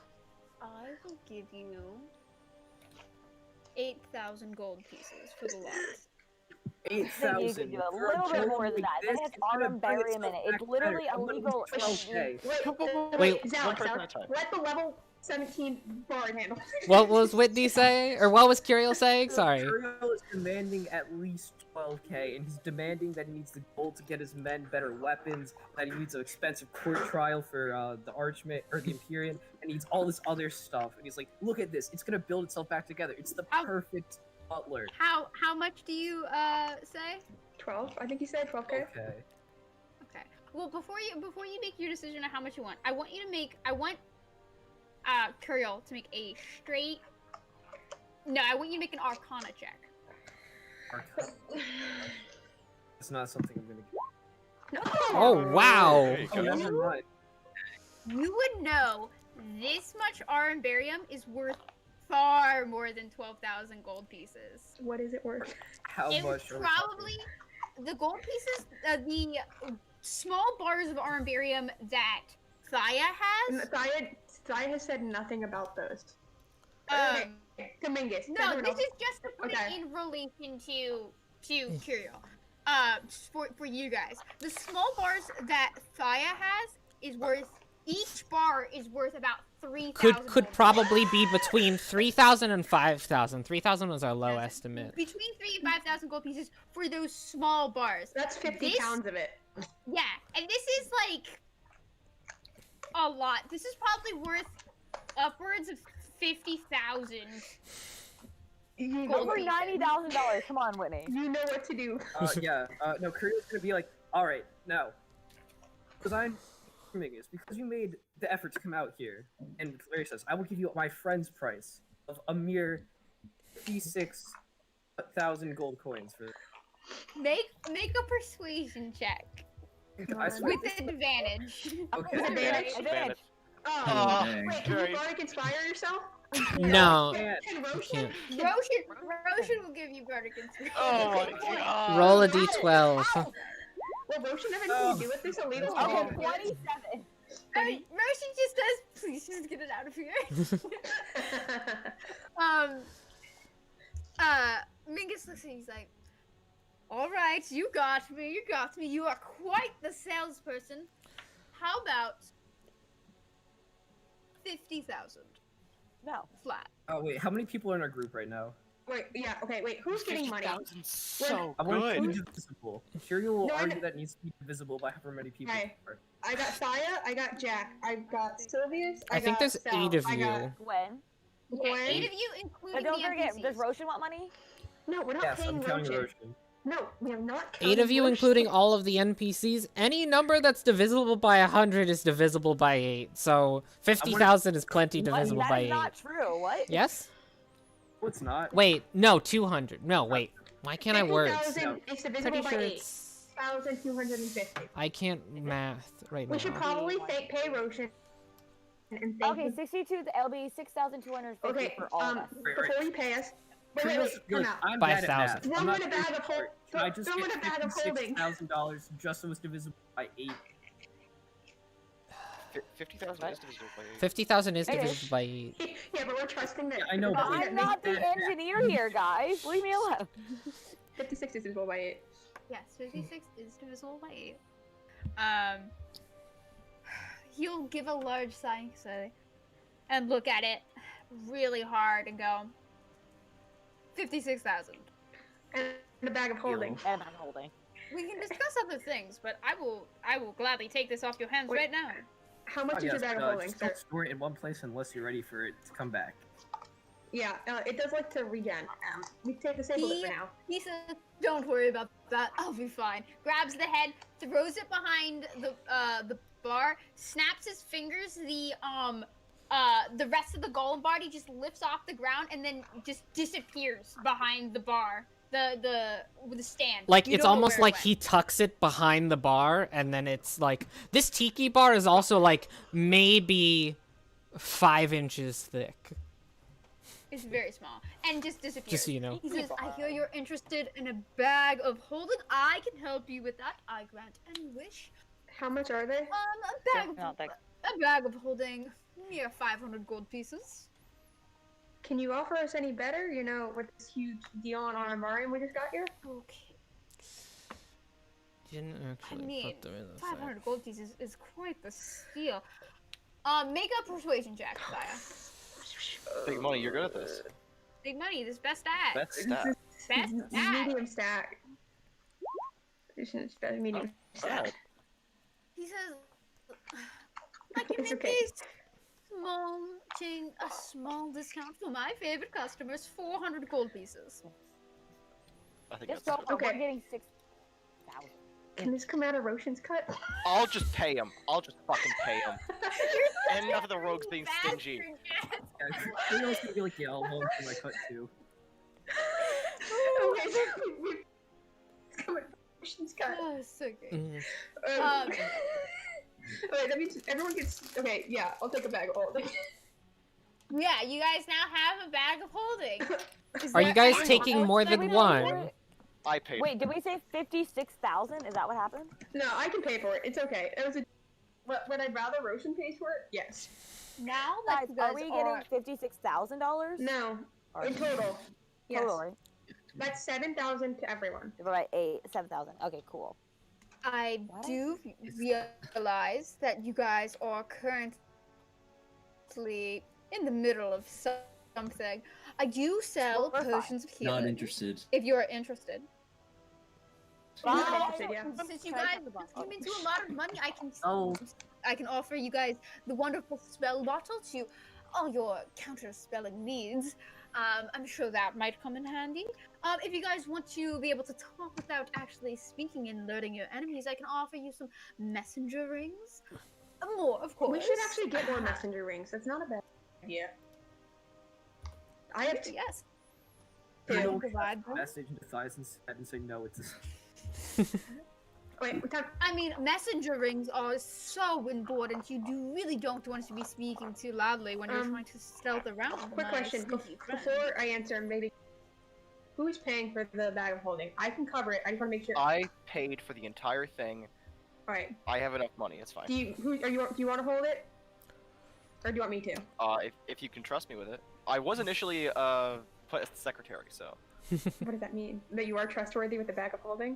S2: I will give you 8,000 gold pieces for the lot.
S4: 8,000.
S5: You can do a little bit more than that. That has armarium in it. It's literally illegal.
S4: 12K.
S1: Wait,
S3: Zalek,
S6: one person at a time.
S3: let the level 17 bard handle.
S1: What was Whitney saying? Or what was Curiel saying? Sorry.
S4: Curiel is demanding at least 12K, and he's demanding that he needs the gold to get his men better weapons, that he needs an expensive court trial for the Archmage, or the Empyrean, and needs all this other stuff. And he's like, look at this, it's gonna build itself back together. It's the perfect butler.
S2: How much do you say?
S3: 12. I think you said 12K.
S4: Okay.
S2: Okay. Well, before you make your decision on how much you want, I want Curiel to make a straight. No, I want you to make an Arcana check.
S4: It's not something I'm gonna get.
S3: No.
S1: Oh, wow.
S6: There you
S4: Oh,
S6: go.
S4: never mind.
S2: You would know this much Armbarium is worth far more than 12,000 gold pieces.
S3: What is it worth?
S4: How
S2: It
S4: much?
S2: was
S4: are we
S2: probably the gold pieces, the small bars of Armbarium that Thaya has.
S3: Thaya has said nothing about those.
S2: Um,
S3: Dominguez.
S2: no,
S3: everyone
S2: this
S3: else-
S2: is just to put
S3: Okay.
S2: it in relation to Curiel. For you guys, the small bars that Thaya has is worth. Each bar is worth about 3,000.
S1: Could probably be between 3,000 and 5,000. 3,000 was our low estimate.
S2: Between 3,000 and 5,000 gold pieces for those small bars.
S3: That's 50
S2: This-
S3: pounds of it.
S2: Yeah, and this is like a lot. This is probably worth upwards of 50,000.
S3: You know,
S5: Over $90,000. Come on, Whitney.
S3: you know what to do.
S4: No, Korea's gonna be like, alright, no. Because I'm Dominguez, because you made the effort to come out here, and Larry says, I will give you my friend's price of a mere 56,000 gold coins for
S2: Make a persuasion check
S4: I swear.
S2: with advantage.
S4: Okay.
S3: With advantage?
S5: Advantage.
S3: Oh,
S7: dang.
S3: wait,
S6: Jerry.
S3: can you bardic inspire yourself?
S1: No.
S4: And
S3: Can
S1: You
S3: Roshan?
S1: can't.
S2: Roshan will give you bardic inspiration.
S6: Oh my god.
S1: Roll a d12.
S3: Will Roshan have anything to do with this illegal?
S4: Oh.
S5: Okay,
S3: thing?
S5: 27.
S2: Roshan just does. Please, just get it out of here. Mingus looks and he's like, all right, you got me. You are quite the salesperson. How about 50,000
S5: No.
S2: flat?
S4: oh wait, how many people are in our group right now?
S3: Wait, yeah, okay, wait, who's getting money?
S6: 50,000's so
S4: I want to be
S6: good.
S4: divisible. Curio will
S3: No, I
S4: argue
S3: know-
S4: that it needs to be divisible by however many people.
S3: Okay.
S4: there are.
S3: I got Thaya, I got Jack, I got Sylvius,
S1: I think
S3: got
S1: there's
S3: Sal,
S1: 8 of
S3: I got
S1: you.
S5: When?
S3: Gwen.
S2: 8 of you,
S5: But
S2: including
S5: don't
S2: the
S5: forget,
S2: NPCs.
S5: does Roshan want money?
S3: No, we're not
S4: Yes,
S3: paying
S4: I'm counting
S3: Roshan.
S4: Roshan.
S3: No, we are not
S1: 8 of you,
S3: Roshan.
S1: including all of the NPCs. Any number that's divisible by 100 is divisible by 8. So 50,000 is plenty
S5: What?
S1: divisible
S5: That
S1: by
S5: is
S1: 8.
S5: not true. What?
S1: Yes?
S4: Oh, it's not.
S1: Wait, no, 200. No, wait. Why can't I words?
S3: 50,000 is divisible
S1: Pretty
S3: by
S1: sure
S3: 8.
S1: it's...
S3: 1,250.
S1: I can't math right
S3: We should
S1: now.
S3: probably pay Roshan and thank
S5: Okay,
S3: him.
S5: 62. It'll be 6,250
S3: Okay,
S5: for all of us.
S3: before you pay us, wait,
S4: Curio's
S3: come
S4: good.
S3: out.
S4: I'm
S1: By
S4: bad at
S1: 1,000.
S4: math.
S3: Throw
S4: I'm
S3: him
S4: not
S3: in a
S4: very
S3: bag of hol-
S4: smart. Can I just
S3: throw him
S4: get
S3: in a bag of holding.
S4: $56,000 just so it's divisible by 8?
S6: 50,000 is divisible by 8.
S1: 50,000 is
S5: It is.
S1: divisible by 8.
S3: Yeah, but we're trusting that.
S4: Yeah, I know,
S3: we're
S4: but
S3: trusting
S5: I'm
S3: that
S5: not the
S3: makes-
S5: engineer here, guys. Leave me alone.
S3: 56 is divisible by 8.
S2: Yes, 56 is divisible by 8. He'll give a large sigh and look at it really hard and go, 56,000.
S3: And a bag of holding.
S5: And I'm holding.
S2: We can discuss other things, but I will gladly take this off your hands
S3: Wait.
S2: right now.
S3: How much
S4: Oh,
S3: is your bag of holding,
S4: just
S3: sir?
S4: don't store it in one place unless you're ready for it to come back.
S3: Yeah, it does like to regen. We take disable it for now.
S2: He says, "Don't worry about that. I'll be fine." Grabs the head, throws it behind the bar, snaps his fingers. The rest of the golem body just lifts off the ground and then just disappears behind the bar. The stand.
S1: Like,
S2: You
S1: it's
S2: don't know
S1: almost
S2: where it
S1: like
S2: went.
S1: he tucks it behind the bar, and then it's like... This tiki bar is also, like, maybe 5 inches thick.
S2: It's very small. And just disappears.
S1: Just so you know.
S2: He says, I hear you're interested in a bag of holding. I can help you with that. I grant any wish.
S3: How much are they?
S2: A bag of holding near 500 gold pieces.
S3: Can you offer us any better? You know, with this huge deal on armarium we just got here?
S2: Okay.
S1: Didn't
S2: I
S1: actually
S2: mean,
S1: put them in the
S2: 500 gold pieces is quite the steal. Make a persuasion check, Saya.
S6: Big money, you're good at this.
S2: Big money, this best stat.
S6: Best stat.
S2: Best stat.
S3: Medium stack. Medium stack.
S2: He says, I can
S3: It's
S2: make
S3: okay.
S2: a small discount for my favorite customers, 400 gold pieces.
S6: I think
S5: Just
S6: that's.
S5: go for
S3: Okay.
S5: we're getting 6,000.
S3: Can this come out of Roshan's cut?
S6: I'll just pay him. I'll just fucking pay him. Enough of the rogues being stingy.
S2: Bastard,
S4: Yeah, Kirill's gonna be like, yeah, I'll hold for my cut too.
S3: Okay, so it's coming out of Roshan's cut.
S2: Oh, so good.
S1: Mm.
S3: Alright, that means everyone gets. Okay, yeah, I'll take a bag of holding.
S2: Yeah, you guys now have a bag of holding. Is
S1: Are you
S2: there
S1: guys
S2: any
S1: taking
S2: else
S1: more
S2: that
S1: than
S2: we
S1: one?
S2: don't-
S6: I paid.
S5: Wait, did we say 56,000? Is that what happened?
S3: No, I can pay for it. It's okay. It was a. Would I rather Roshan pays for it? Yes.
S2: Now that
S5: Guys,
S2: you guys
S5: are we getting $56,000?
S3: No.
S5: Or
S3: In total. Yes.
S5: total, right?
S3: That's 7,000 to everyone.
S5: Divided by 7,000. Okay, cool.
S2: I
S5: What?
S2: do realize that you guys are currently in the middle of something. I do sell
S5: Well, we're fine.
S2: potions of healing.
S7: Not interested.
S2: If you are interested.
S5: Fine.
S3: Not interested, yeah.
S2: Since you guys came into a lot of money,
S4: Oh.
S2: I can offer you guys the wonderful spell bottle to all your counter spelling needs. I'm sure that might come in handy. If you guys want to be able to talk without actually speaking and alerting your enemies, I can offer you some messenger rings. More, of course.
S3: We should actually get more messenger rings. That's not a bad idea. I have
S2: Yes.
S3: Yeah.
S2: I can
S4: Kirill
S2: provide them.
S4: message into Thias's head and say no. It's
S3: Wait, we can't.
S2: I mean, messenger rings are so important. You really don't want to be speaking too loudly when you're trying to stealth around.
S3: Quick
S2: my
S3: question.
S2: sneaky friend.
S3: Before I answer, maybe. Who's paying for the bag of holding? I can cover it. I just want to make sure.
S6: I paid for the entire thing.
S3: Alright.
S6: I have enough money. It's fine.
S3: Do you want to hold it? Or do you want me to?
S6: If you can trust me with it. I was initially put as the secretary, so
S3: What does that mean? That you are trustworthy with the bag of holding?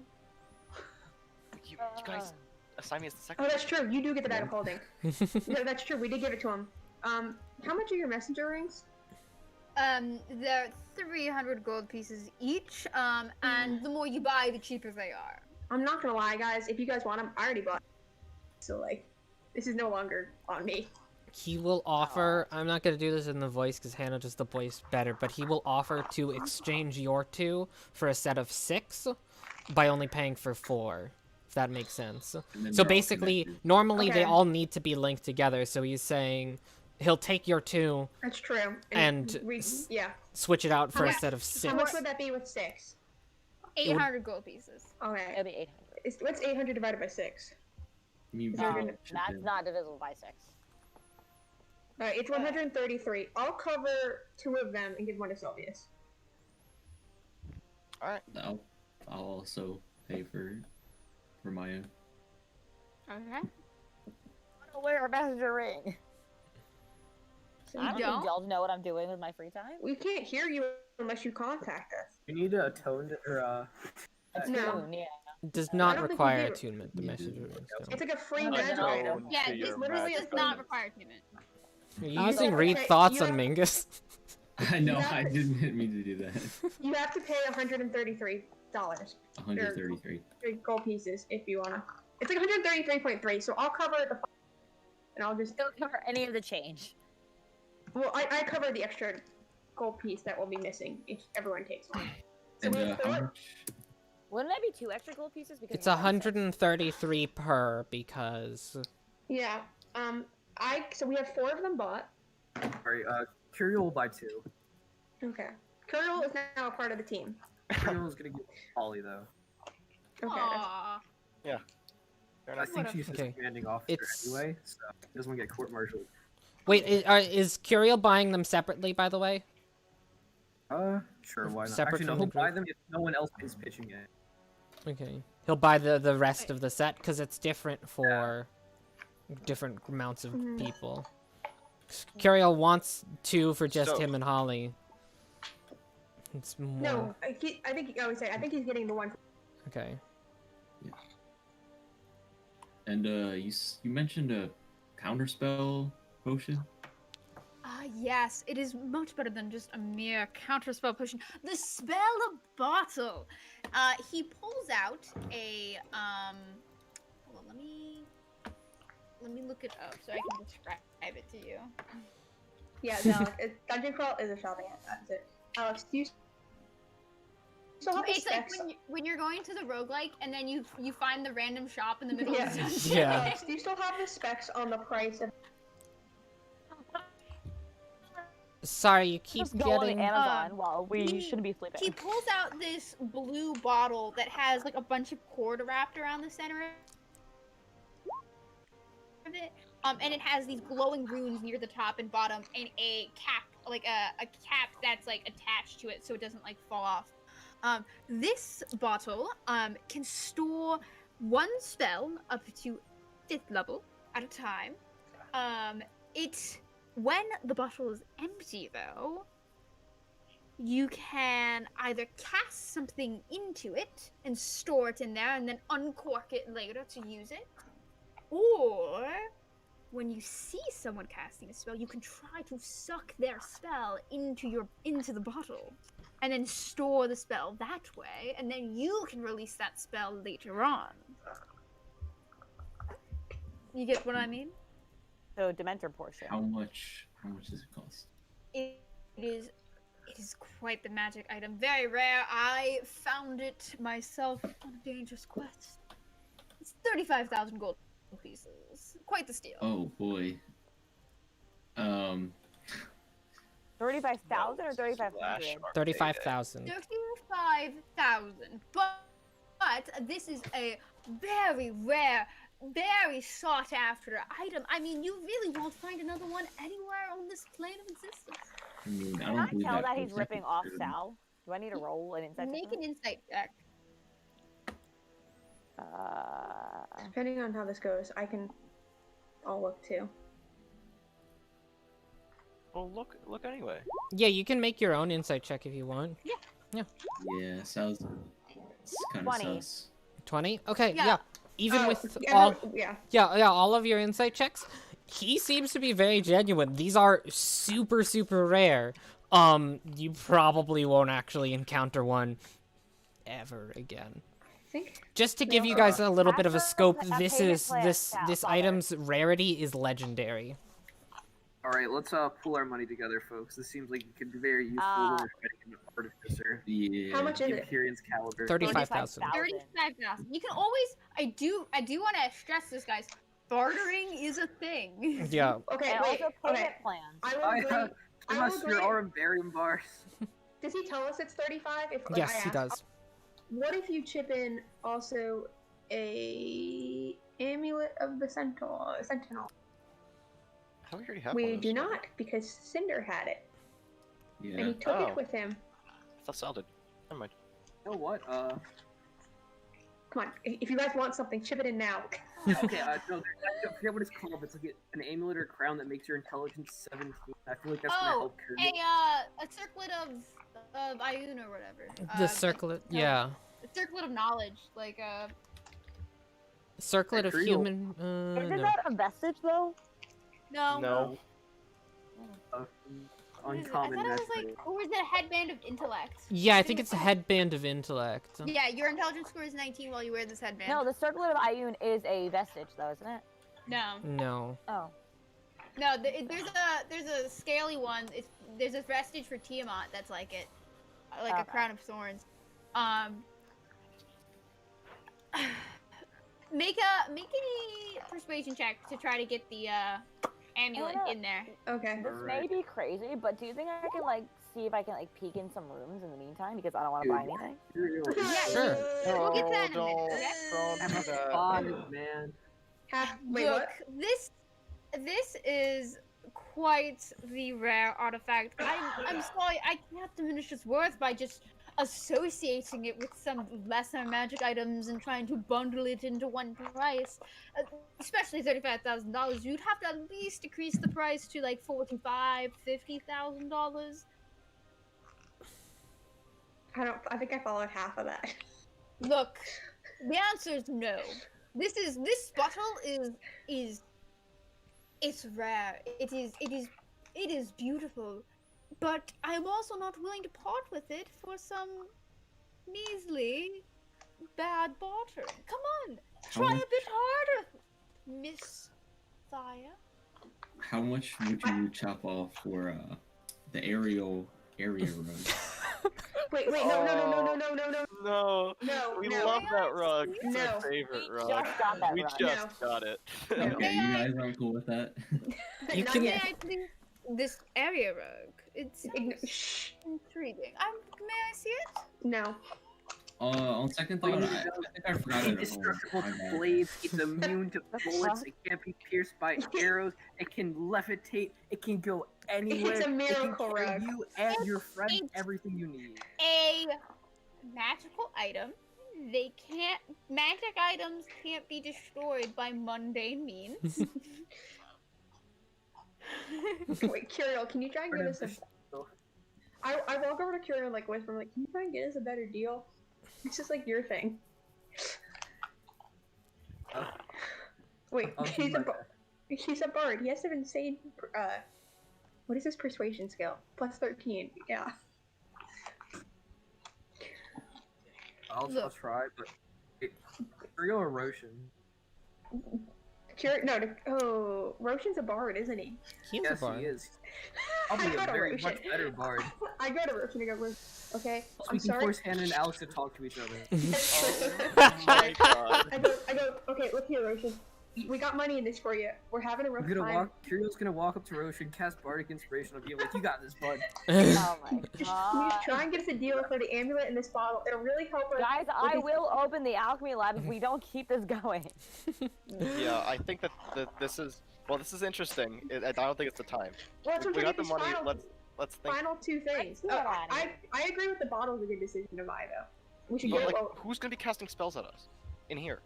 S6: you guys assign me as the
S3: Oh,
S6: secretary.
S3: that's true. You do get the bag of holding. No, that's true. We did give it to him. How much are your messenger rings?
S2: They're 300 gold pieces each. And the more you buy, the cheaper they are.
S3: I'm not gonna lie, guys. If you guys want them, I already bought. So like, this is no longer on me.
S1: He will offer. I'm not gonna do this in the voice because Hannah does the voice better. But he will offer to exchange your 2 for a set of 6 by only paying for 4. If that makes sense.
S7: And then
S1: So
S7: they're all
S1: basically,
S7: connected.
S1: normally they
S3: Okay.
S1: all need to be linked together. So he's saying he'll take your 2,
S3: That's true.
S1: And
S3: yeah.
S1: switch it out for a
S3: much-
S1: set of 6.
S3: How much would that be with 6?
S2: 800 gold pieces.
S3: Okay.
S5: It'll be 800.
S3: What's 800 divided by 6?
S7: You
S3: No,
S7: should
S5: That's
S7: do-
S5: not divisible by 6.
S3: Alright, it's 133. I'll cover 2 of them and give 1 to Sylvius.
S6: Alright.
S7: I'll also pay for my own.
S2: Okay.
S5: I don't wear a messenger ring.
S3: So
S5: I
S3: you
S5: don't
S2: don't?
S5: think y'all know what I'm doing with my free time.
S3: We can't hear you unless you contact us.
S4: you need a tone or
S3: No.
S5: Yeah.
S1: Does
S3: I
S1: not
S3: don't think we
S1: require
S3: do.
S1: attunement. The
S7: You
S1: messenger
S7: do.
S1: rings don't.
S3: It's like a free
S5: No,
S3: magic
S5: no.
S3: item.
S2: Yeah,
S6: To
S2: this
S6: your
S2: literally
S6: magic
S2: does not
S6: item.
S2: require payment.
S1: Are you using
S3: Okay,
S1: read
S3: okay,
S1: thoughts
S3: you
S1: on
S3: have-
S1: Mingus?
S7: I know.
S3: Yeah.
S7: I didn't mean to do that.
S3: You have to pay $133
S7: $133.
S3: for gold pieces if you wanna. It's like 133.3, so I'll cover the. And I'll just.
S5: Don't cover any of the change.
S3: Well, I cover the extra gold piece that will be missing if everyone takes one. So
S7: And
S3: we have
S7: how
S3: four.
S7: much?
S5: Wouldn't that be 2 extra gold pieces? Because
S1: It's
S5: you have
S1: 133 per because
S3: Yeah. So we have 4 of them bought.
S4: Alright, Kirill will buy 2.
S3: Okay. Colonel is now a part of the team.
S4: Kirill's gonna get Polly though.
S3: Okay.
S2: Aww.
S6: Fair
S4: I
S6: enough.
S4: think she's
S1: Okay.
S4: his commanding officer
S1: It's-
S4: anyway, so he doesn't want to get court-martialed.
S1: wait, is Curiel buying them separately? By the way,
S4: Sure, why not?
S1: Separate
S4: Actually, no,
S1: from the
S4: he'll buy
S1: group.
S4: them if no one else is pitching it.
S1: Okay. He'll buy the rest of the set because it's different for different amounts of
S3: Mhm.
S1: people. Curiel wants 2 for just
S6: So-
S1: him and Holly. It's more.
S3: No, I think I would say I think he's getting the one.
S1: Okay.
S7: And you mentioned a counterspell potion.
S2: Yes, it is much better than just a mere counterspell potion. The spell bottle. He pulls out a hold on, let me look it up so I can describe it to you.
S3: Yeah, no, Dungeon Crawl is a shopping app. That's it. Alex, do you still have the
S2: It's like
S3: specs?
S2: when you're going to the roguelike and then you find the random shop in the middle
S3: Yeah.
S2: of the dungeon.
S1: Yeah.
S3: Alex, do you still have the specs on the price of?
S1: Sorry, you keep
S5: Just go
S1: getting.
S5: on Amazon while we
S2: he-
S5: shouldn't be sleeping.
S2: He pulls out this blue bottle that has like a bunch of cord wrapped around the center of it. And it has these glowing runes near the top and bottom, and a cap, like a cap that's like attached to it so it doesn't like fall off. This bottle can store 1 spell up to 5th level at a time. When the bottle is empty, though, you can either cast something into it and store it in there and then uncork it later to use it, or when you see someone casting a spell, you can try to suck their spell into the bottle and then store the spell that way, and then you can release that spell later on. You get what I mean?
S5: So Dementor portion.
S7: How much does it cost?
S2: It is quite the magic item. Very rare. I found it myself on a dangerous quest. It's 35,000 gold pieces. Quite the steal.
S7: Oh boy.
S5: 35,000 or
S6: Slash
S5: 3,500?
S6: our
S1: 35,000.
S2: 35,000. But this is a very rare, very sought after item. I mean, you really won't find another one anywhere on this plane of existence.
S7: I mean, I
S5: Can
S7: don't
S5: I
S7: believe
S5: tell
S7: that
S5: that
S7: for a
S5: he's ripping
S7: second.
S5: off Sal? Do I need to roll an insight?
S2: Make an insight check.
S3: Depending on how this goes, I'll look too.
S6: Well, look anyway.
S1: Yeah, you can make your own insight check if you want.
S7: Yeah, sounds. It's kind of
S5: 20.
S7: sus.
S1: 20? Okay,
S2: Yeah.
S1: yeah. Even with
S3: yeah,
S1: all.
S3: no, yeah.
S1: Yeah, all of your insight checks, he seems to be very genuine. These are super, super rare. You probably won't actually encounter one ever again.
S3: I think.
S1: Just to give you guys a little bit of a
S5: After
S1: scope,
S5: a
S1: this
S5: payment
S1: is
S5: plan,
S1: this
S5: yeah,
S1: this
S5: bother.
S1: item's rarity is legendary.
S4: All right, let's pull our money together, folks. This seems like it could be very useful when we're fighting an artificer.
S7: Yeah.
S3: How much is it?
S4: Imperium's caliber.
S1: 35,000.
S2: 35,000. You can always. I do want to stress this, guys. Bartering is a thing.
S1: Yeah.
S3: Okay,
S5: And
S3: wait.
S5: also payment
S3: Okay,
S5: plans.
S3: I will
S4: I
S3: agree.
S4: have
S3: I will
S4: us your
S3: agree.
S4: Armbarium bars.
S3: Does he tell us it's 35? If, like,
S1: Yes,
S3: I
S1: he
S3: asked?
S1: does.
S3: What if you chip in also a amulet of the Sentinel?
S6: I thought we already have
S3: We
S6: one of
S3: do
S6: those.
S3: not, because Cinder had it, and
S7: Yeah.
S3: he took
S6: Oh.
S3: it with him.
S6: I thought Sal did. Never mind.
S4: You know what?
S3: Come on, if you guys want something, chip it in now.
S4: Okay, no, I forget what it's called. But it's like an amulet or crown that makes your intelligence 17. I feel like that's gonna
S2: Oh,
S4: help Kirby.
S2: a circlet of Ioun or whatever.
S1: The circlet, yeah.
S2: A circlet of knowledge, like
S1: Circlet of
S4: Creole.
S1: human.
S5: Isn't
S1: No.
S5: that a vestige though?
S2: no.
S6: No.
S2: What is it? I
S4: Uncommon.
S2: thought it was
S4: naturally.
S2: like, or was it a headband of intellect?
S1: Yeah, I think it's a headband of intellect.
S2: Yeah, your intelligence score is 19 while you wear this headband.
S5: No, the circlet of Ioun is a vestige though, isn't it?
S2: No.
S1: No.
S5: Oh.
S2: No, there's a scaly one. There's a vestige for Tiamat that's like it, like a
S5: Okay.
S2: crown of thorns. Make any persuasion check to try to get the amulet in there.
S3: Okay.
S5: This may
S4: Alright.
S5: be crazy, but do you think I can like see if I can like peek in some rooms in the meantime because I don't want to buy anything?
S1: Sure.
S2: We'll get to that in a minute.
S6: Don't
S2: Okay?
S6: do that.
S4: Five, man.
S3: Wait,
S2: Look,
S3: what?
S2: this is quite the rare artifact. I'm sorry, I can't diminish its worth by just associating it with some lesser magic items and trying to bundle it into one price. Especially $35,000. You'd have to at least decrease the price to like $50,000.
S3: I think I followed half of that.
S2: Look, the answer is no. This bottle is it's rare. It is beautiful, but I'm also not willing to part with it for some measly bad barter. Come on,
S7: How
S2: try a
S7: much-
S2: bit harder, Miss Thaya.
S7: How much would you chop off for the area rug?
S3: Wait, no.
S6: No,
S3: No,
S6: we
S3: no.
S6: love that rug. It's
S3: No.
S6: our favorite
S5: We
S6: rug.
S5: just got that
S6: We
S5: rug.
S6: just got it.
S3: No.
S7: Okay, you guys aren't cool with that?
S1: You
S3: Not
S1: can-
S3: yet.
S2: May I please this area rug? It's
S3: Shh.
S2: intriguing. May I see it?
S3: No.
S7: On second thought, I think I forgot it at home.
S4: Indestructible
S7: My
S4: to
S7: bad.
S4: blades. It's immune to bullets. It can't be pierced by arrows. It can levitate. It can go anywhere.
S3: It's a miracle
S4: it can carry
S3: rug.
S4: you and your friend
S2: It's-
S4: everything you need.
S2: A magical item. Magic items can't be destroyed by mundane means.
S3: Wait, Curiel, can you try and get us a... I walk over to Curiel and like whisper, like, can you try and get us a better deal? It's just like your thing. Wait,
S4: I'll do
S3: he's
S4: my
S3: a he's a bard. He has to have insane. What is his persuasion skill? Plus 13. Yeah.
S4: I'll
S2: Look.
S4: try, but Rio or Roshan?
S3: Roshan's a bard, isn't he?
S1: He's a
S4: Yes,
S1: bard.
S4: he is. I'll
S3: I
S4: be
S3: go
S4: a
S3: to
S4: very
S3: Roshan.
S4: much better bard.
S3: I go to Roshan and go, okay, I'm
S4: We can
S3: sorry.
S4: force Hannah and Alex to talk to each other.
S6: Oh my god.
S3: I go, okay, look here, Roshan. We got money in this for you. We're having a rough
S4: I'm gonna
S3: time.
S4: Kirill's gonna walk up to Roshan, cast Bardic Inspiration, and be like, "You got this, bud."
S5: Oh my
S3: Just
S5: god.
S3: try and get us a deal for the amulet in this bottle. It'll really help us.
S5: Guys,
S3: with
S5: I
S3: these-
S5: will open the alchemy lab if we don't keep this going.
S6: Yeah, I think that this is interesting. I don't think it's the time.
S3: Well, that's what
S6: We
S3: I'm
S6: got the
S3: saying, these
S6: money. Let's think.
S3: Final two things.
S5: Let's do it on it.
S3: I agree with the bottle's a good decision to buy though. We should
S6: But
S3: go.
S6: like, who's gonna be casting spells at us in here?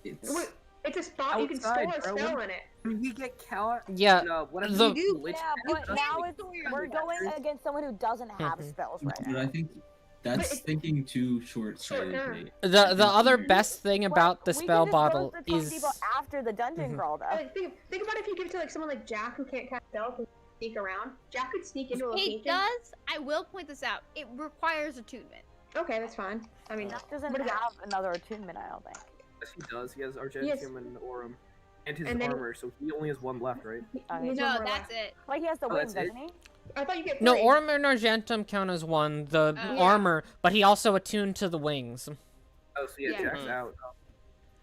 S7: It's,
S3: Wait, it's a spot you can
S4: Outside,
S3: store a
S4: bro.
S3: spell in it.
S4: When we get Cal,
S1: Yeah,
S4: whatever
S1: the-
S4: we do, lich
S5: Yeah, but
S4: cast,
S5: now
S2: can't
S5: it's
S2: store
S5: we're
S2: your
S5: going against someone who doesn't have
S1: Mhm.
S5: spells right
S7: but
S5: now.
S7: I think that's
S3: it's-
S7: thinking too short-sighted.
S3: Short-term.
S7: mate.
S1: the other best thing about the
S5: We can
S1: spell
S5: dispose
S1: bottle
S5: the 20
S1: is
S5: people after the dungeon
S1: Mhm.
S5: crawl, though.
S3: Like, think about if you give it to like someone like Jack who can't cast spells and sneak around. Jack could sneak into a location.
S2: It does. I will point this out. It requires attunement.
S3: Okay, that's fine. I mean,
S5: Jack doesn't
S3: what is that?
S5: have another attunement, I don't think.
S4: yes, he does. He has
S3: Yes.
S4: Argentium and Aurum, and his
S3: And then-
S4: armor, so he only has one left, right?
S3: He
S5: Okay.
S3: needs one
S2: No,
S3: more
S2: that's
S3: left.
S2: it.
S5: Like he has the
S4: Oh,
S5: wings,
S4: that's it?
S5: doesn't he?
S3: I thought you get
S1: no
S3: three.
S1: Orm and Argentum count as one. The
S2: Yeah.
S1: armor, but he also attuned to the wings.
S4: Oh, so yeah,
S2: Yeah.
S4: Jack's
S6: Mhm.
S4: out.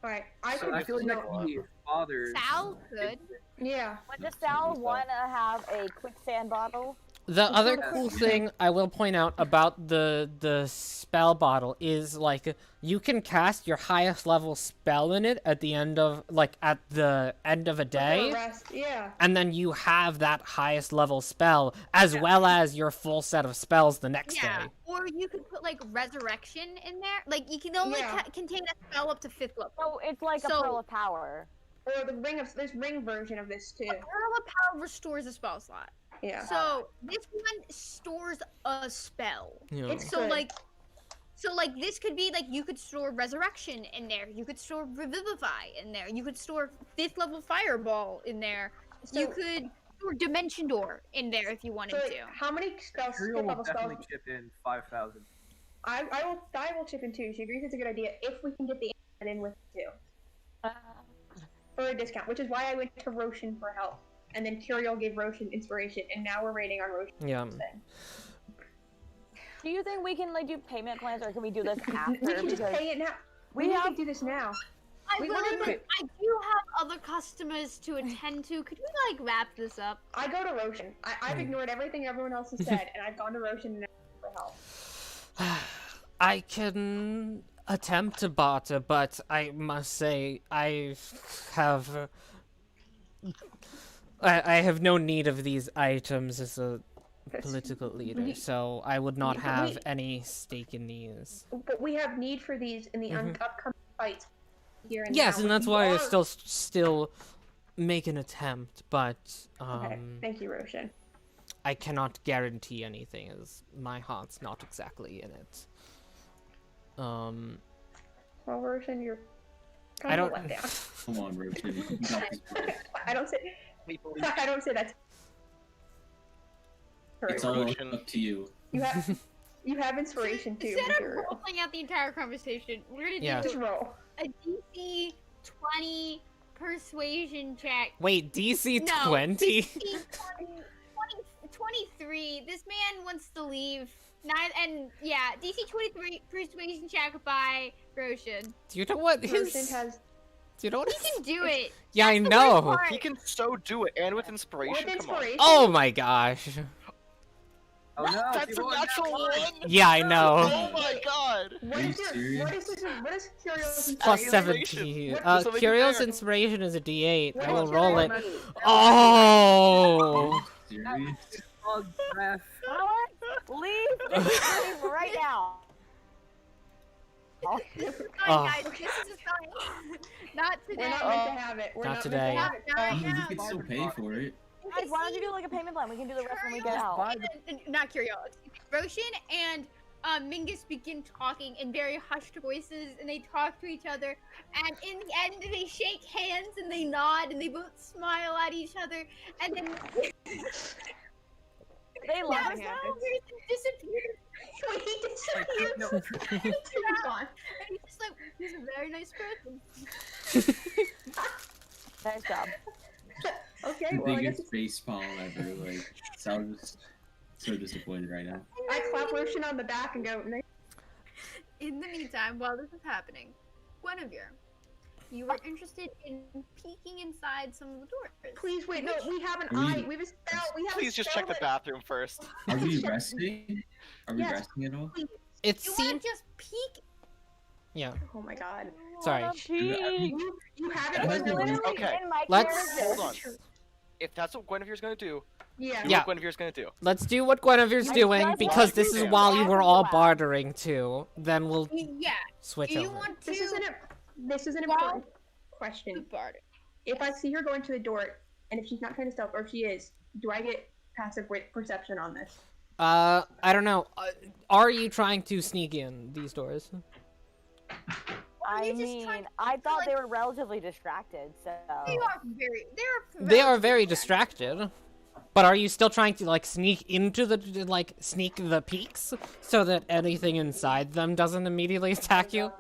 S3: All right, I
S4: So
S3: could.
S4: I feel like that
S3: no,
S4: could be father's.
S2: Sal could.
S3: yeah.
S5: But does Sal want to have a quicksand bottle?
S1: The other
S3: sort of-
S1: cool thing I will point out about the spell bottle is like you can cast your highest level spell in it at the end of a day,
S3: Rest. Yeah.
S1: and then you have that highest level spell as well as your full set of spells the next
S2: Yeah.
S1: day.
S2: Or you could put like resurrection in there. Like you can only
S3: Yeah.
S2: contain a spell up to 5th level.
S5: So it's like a
S2: So-
S5: pearl of power.
S3: Or the ring of this ring version of this too.
S2: A Pearl of Power restores a spell slot.
S3: Yeah.
S2: So this one stores a spell.
S1: You know.
S3: It's
S2: So
S3: good.
S2: like this could be like you could store resurrection in there. You could store revivify in there. You could store 5th level fireball in there. You
S3: So-
S2: could store dimension door in there if you wanted
S3: So, like,
S2: to.
S3: how many spells?
S4: Kiril
S3: Fifth
S4: will
S3: level spells.
S4: definitely chip in 5,000.
S3: I will chip in too. She agrees it's a good idea if we can get the in with it too. For a discount, which is why I went to Roshan for help. And then Curiel gave Roshan inspiration, and now we're rating on Roshan.
S1: Yeah.
S3: thing.
S5: Do you think we can like do payment plans, or can we do this after?
S3: We can just
S5: Because
S3: pay it now.
S5: we
S3: We
S5: have
S3: can do this now.
S2: I
S3: We
S2: will
S3: wanna
S2: admit, I do have other customers to attend to. Could we like wrap this up?
S3: I go to Roshan. I've ignored everything everyone else has said, and I've gone to Roshan and asked for help.
S1: I can attempt to barter, but I must say I have I have no need of these items as a
S3: That's-
S1: political leader,
S3: we-
S1: so I would not
S3: we-
S1: have
S3: we-
S1: any stake in these.
S3: But we have need for these in the upcoming fights here and
S1: Yes,
S3: now.
S1: and that's
S3: You
S1: why I
S3: are-
S1: still make an attempt, but
S3: Okay, thank you, Roshan.
S1: I cannot guarantee anything as my heart's not exactly in it.
S3: Well, Roshan, you're
S1: I
S3: kind of
S1: don't.
S3: let down.
S7: Come on, Roshan. You got this, bro.
S3: I don't say.
S6: People,
S3: I don't say that.
S7: It's all
S6: Roshan.
S7: up to you.
S3: You have. You have inspiration too.
S2: Instead of
S3: Material.
S2: rolling out the entire conversation, we're gonna
S1: Yeah.
S3: Just
S2: do
S3: roll.
S2: a DC 20 persuasion check.
S1: Wait, DC
S2: No,
S1: 20?
S2: DC 20, 23. This man wants to leave. And yeah, DC 23 persuasion check by Roshan.
S1: Do you know what
S3: Roshan
S1: his?
S3: has.
S1: Do you know what?
S2: He can do it.
S1: Yeah, I
S2: That's the
S1: know.
S2: worst part.
S6: he can so do it, and with inspiration.
S3: With
S6: Come on.
S3: inspiration.
S1: Oh my gosh.
S4: Oh no!
S6: That's
S4: you
S6: a
S4: rolled that
S6: natural
S4: one.
S6: one.
S1: Yeah, I know.
S6: Oh my god.
S3: What
S7: Are you
S3: is your?
S7: serious?
S3: What is this? What is Curios?
S1: Plus
S6: Inspiration.
S1: 17.
S3: What-
S6: so make it
S1: Curios
S6: fair.
S1: inspiration is a D8.
S3: What
S1: I
S3: is
S1: will
S3: your
S1: roll it.
S3: money?
S1: Oh.
S7: Serious?
S4: Dog breath.
S5: Alex, leave this room right now.
S2: Fine,
S1: Oh.
S2: guys, this is a sign. Not today.
S3: We're not meant to have it. We're
S1: Not
S3: not
S1: today.
S3: Meant to have it.
S2: Not
S7: You
S2: now.
S7: could still pay for it.
S5: Guys, why don't you do like a payment plan? We can do the rest when we get
S2: Curios
S5: out.
S4: Buy
S2: and- not Curios. Roshan and Mingus begin talking in very hushed voices, and they talk to each other. And in the end, they shake hands and they nod and they both smile at each other. And then
S5: They love
S2: that
S5: us now.
S2: person disappears.
S3: Wait, he disappeared.
S4: No.
S3: He's gone.
S2: And he's just like, he's a very nice person.
S5: Nice job.
S3: Okay,
S7: The
S3: well, I guess
S7: biggest face palm ever. Like, Sal's so disappointed right now.
S3: I clap Roshan on the back and go, "Nice."
S2: In the meantime, while this is happening, Guinevere, you were interested in peeking inside some of the doors.
S3: Please wait. No, we have an
S7: Are we-
S3: eye. We have a spell. We have
S6: Please
S3: a
S6: just
S3: spell
S6: check the
S3: that-
S6: bathroom first.
S7: Are we resting? Are we
S3: Yes.
S7: resting at all?
S1: It
S2: You want
S1: seemed.
S2: to just peek?
S1: Yeah.
S3: Oh my god.
S1: Sorry.
S3: You have
S7: That
S3: it.
S7: has
S3: on
S7: been
S3: the-
S7: really-
S6: Okay.
S5: In my
S1: Let's-
S5: character.
S6: Hold on. If that's what Guinevere's gonna do,
S3: Yeah.
S6: do
S1: Yeah.
S6: what Guinevere's gonna do.
S1: Let's do what Guinevere's
S5: I
S1: doing
S5: just
S1: because
S5: want
S1: this
S5: to
S1: is
S6: do
S1: while you
S5: that
S1: were
S5: as
S1: all
S5: well.
S1: bartering too. Then we'll
S2: Yeah.
S1: switch
S2: Do you
S1: over.
S2: want to
S3: This is an
S2: Wow.
S3: important question.
S2: barter?
S3: If I see her going to the door, and if she's not trying to stealth, or if she is, do I get passive perception on this?
S1: I don't know. Are you trying to sneak in these doors?
S5: I
S2: You're just trying
S5: mean,
S2: to
S5: I thought they
S2: like-
S5: were relatively distracted, so.
S2: They are very.
S1: They are very distracted. But are you still trying to like sneak into the sneak the peaks so that anything inside them doesn't immediately attack you?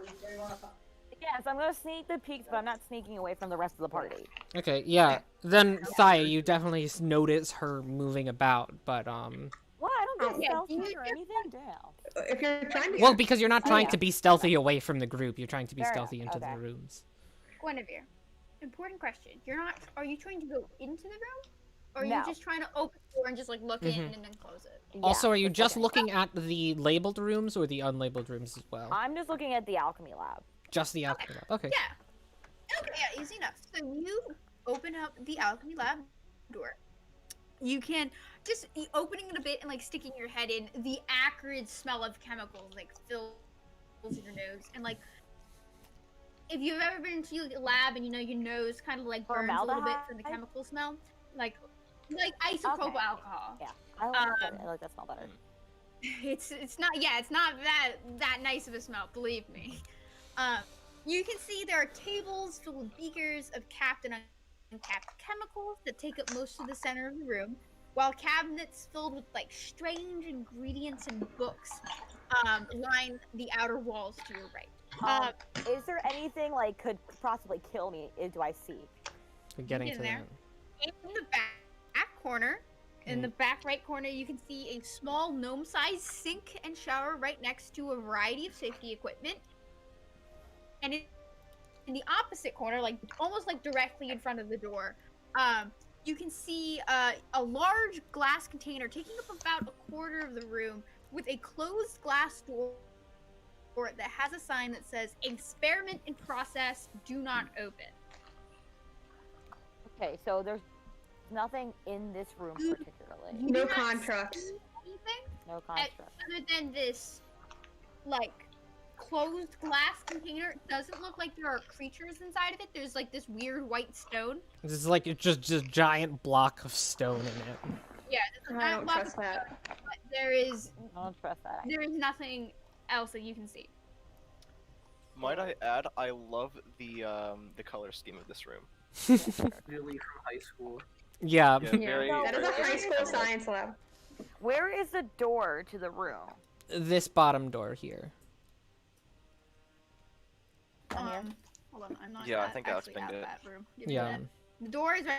S5: Yes, I'm gonna sneak the peaks, but I'm not sneaking away from the rest of the party.
S1: Okay, yeah. Then Thaya, you definitely notice her moving about, but
S5: What? I don't get
S2: Yeah,
S5: stealthy
S2: you-
S5: or anything. Damn.
S3: If you're trying to.
S1: well, because you're not
S5: Oh,
S1: trying
S5: yeah.
S1: to be stealthy away from the group, you're trying to be
S5: Fair
S1: stealthy
S5: enough,
S1: into
S5: okay.
S1: the rooms.
S2: Guinevere, important question. You're not. Are you trying to go into the room, or are
S5: No.
S2: you just trying to open the door and just like look in
S1: Mhm.
S2: and then close it?
S1: Also,
S5: Yeah,
S1: are you just
S5: looking?
S1: looking at the labeled rooms or the unlabeled rooms as well?
S5: I'm just looking at the alchemy lab.
S1: Just the alchemy lab. Okay.
S2: Yeah. Okay. Yeah. Easy enough. So you open up the alchemy lab door. You can just opening it a bit and like sticking your head in. The acrid smell of chemicals like fills your nose, and like if you've ever been to a lab and you know your nose kind of like burns a little bit from the
S5: Formaldehyde?
S2: chemical smell, like isopropyl
S5: Okay.
S2: alcohol.
S5: Yeah, I like that smell better.
S2: It's not it's not that nice of a smell, believe me. You can see there are tables filled with beakers of capped and uncapped chemicals that take up most of the center of the room, while cabinets filled with like strange ingredients and books line the outer walls to your right.
S5: Um, is there anything like could possibly kill me? Do I see?
S1: We're getting
S2: in
S1: to
S2: there.
S1: that.
S2: In the back corner, in the back right corner, you can see a small gnome-sized sink and shower right next to a variety of safety equipment. And in the opposite corner, like almost like directly in front of the door, you can see a large glass container taking up about a quarter of the room with a closed glass door that has a sign that says "Experiment in process. Do not open."
S5: Okay, so there's nothing in this room
S2: You-
S5: particularly.
S2: You
S3: No
S2: do not
S3: constructs.
S2: see anything
S5: No construct.
S2: other than this, like, closed glass container. It doesn't look like there are creatures inside of it. There's like this weird white stone.
S1: This is like just a giant block of stone in it.
S2: Yeah, there's a
S3: I
S2: giant
S3: don't
S2: block
S3: trust
S2: of
S3: that.
S2: stone, but there is
S5: I don't trust that.
S2: nothing else that you can see.
S6: Might I add, I love the color scheme of this room.
S4: Really from high school.
S1: Yeah.
S6: Yeah,
S3: Yeah,
S6: very.
S3: that is a
S6: very
S3: high school
S6: similar.
S3: science lab.
S5: Where is the door to the room?
S1: This bottom door here.
S5: Down here?
S2: Hold on, I'm not.
S6: Yeah, I think Alex
S2: actually
S6: pinged
S2: at
S6: it.
S2: that room. Give me
S1: Yeah.
S2: that. The door is right.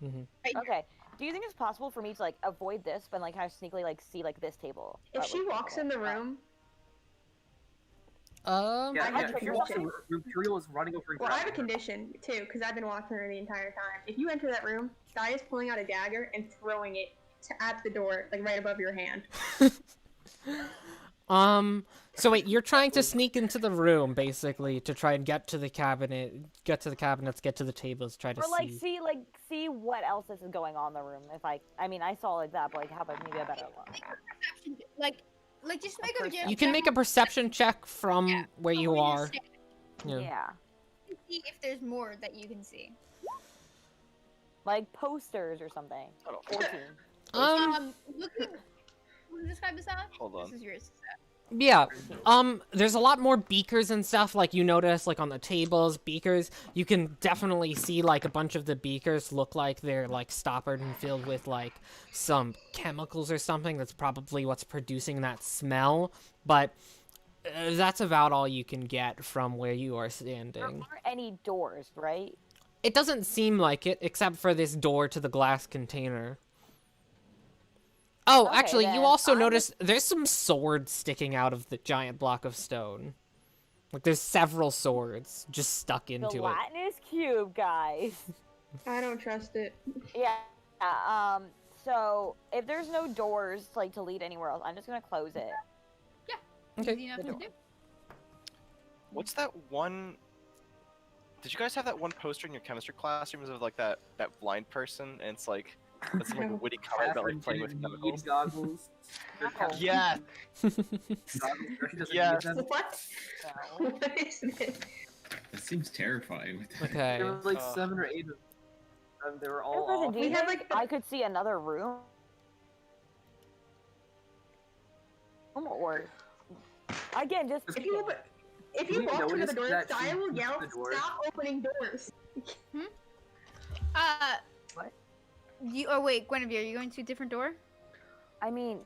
S1: hmm
S2: right here.
S5: Okay. Do you think it's possible for me to like avoid this, but like kind of sneakily like see like this table?
S3: If
S5: That
S3: she
S5: would be
S3: walks
S5: cool.
S3: in the room,
S1: Um.
S4: Yeah,
S3: I have
S4: yeah. If
S3: a
S4: you walk in,
S3: condition.
S4: Imperial is running over.
S3: well, I have a condition too, because I've been watching her the entire time. If you enter that room, Sky is pulling out a dagger and throwing it at the door, like right above your hand.
S1: So wait, you're trying to sneak into the room basically to try and get to the cabinet, get to the cabinets, get to the tables, try to
S5: Or like
S1: see.
S5: see what else is going on in the room. If I mean I saw like that, but like how about maybe a better one?
S2: Like just make a
S5: perception.
S1: You can make a perception check from
S2: Yeah,
S1: where you
S2: you're
S1: are.
S2: standing.
S1: Yeah.
S5: Yeah.
S2: See if there's more that you can see.
S5: Like posters or something.
S6: Hold on.
S5: 14.
S2: Looking. Want to describe this out?
S6: Hold on.
S2: This is yours.
S1: Yeah. There's a lot more beakers and stuff, like you notice, like on the tables, beakers. You can definitely see, like, a bunch of the beakers look like they're, like, stoppered and filled with, like, some chemicals or something. That's probably what's producing that smell. But that's about all you can get from where you are
S5: There
S1: standing.
S5: aren't any doors, right?
S1: It doesn't seem like it, except for this door to the glass container. Oh,
S5: Okay,
S1: actually, you
S5: then
S1: also
S5: I'm
S1: notice there's some swords sticking out of the giant block of stone. Like, there's several swords just stuck
S5: The
S1: into it.
S5: Latinus cube, guys.
S3: I don't trust it.
S5: Yeah. So if there's no doors like to lead anywhere else, I'm just gonna close it.
S1: Okay.
S2: Easy enough to do.
S6: What's that one? Did you guys have that one poster in your chemistry classrooms of like that blind person, and it's like that's like a witty comment about like playing with
S4: Catherine
S6: chemicals?
S4: goggles. They're
S5: Oh.
S6: Yeah.
S4: goggles. She doesn't
S6: Yeah.
S4: need them.
S3: What? What is this?
S7: That seems terrifying.
S1: Okay.
S4: There were like
S6: Uh,
S4: 7 or 8 of them. They were
S5: If
S4: all
S5: there's a
S4: off.
S3: We have,
S5: demon,
S3: like, the-
S5: I could see another room. Or again, just
S3: If you
S4: Do you
S3: walk through the
S4: notice
S3: door,
S4: that
S3: Sky
S4: she
S3: will
S4: keeps
S3: yell,
S4: the door?
S3: "Stop opening doors!"
S5: What?
S2: Oh wait, Guinevere, are you going to a different door?
S5: I mean,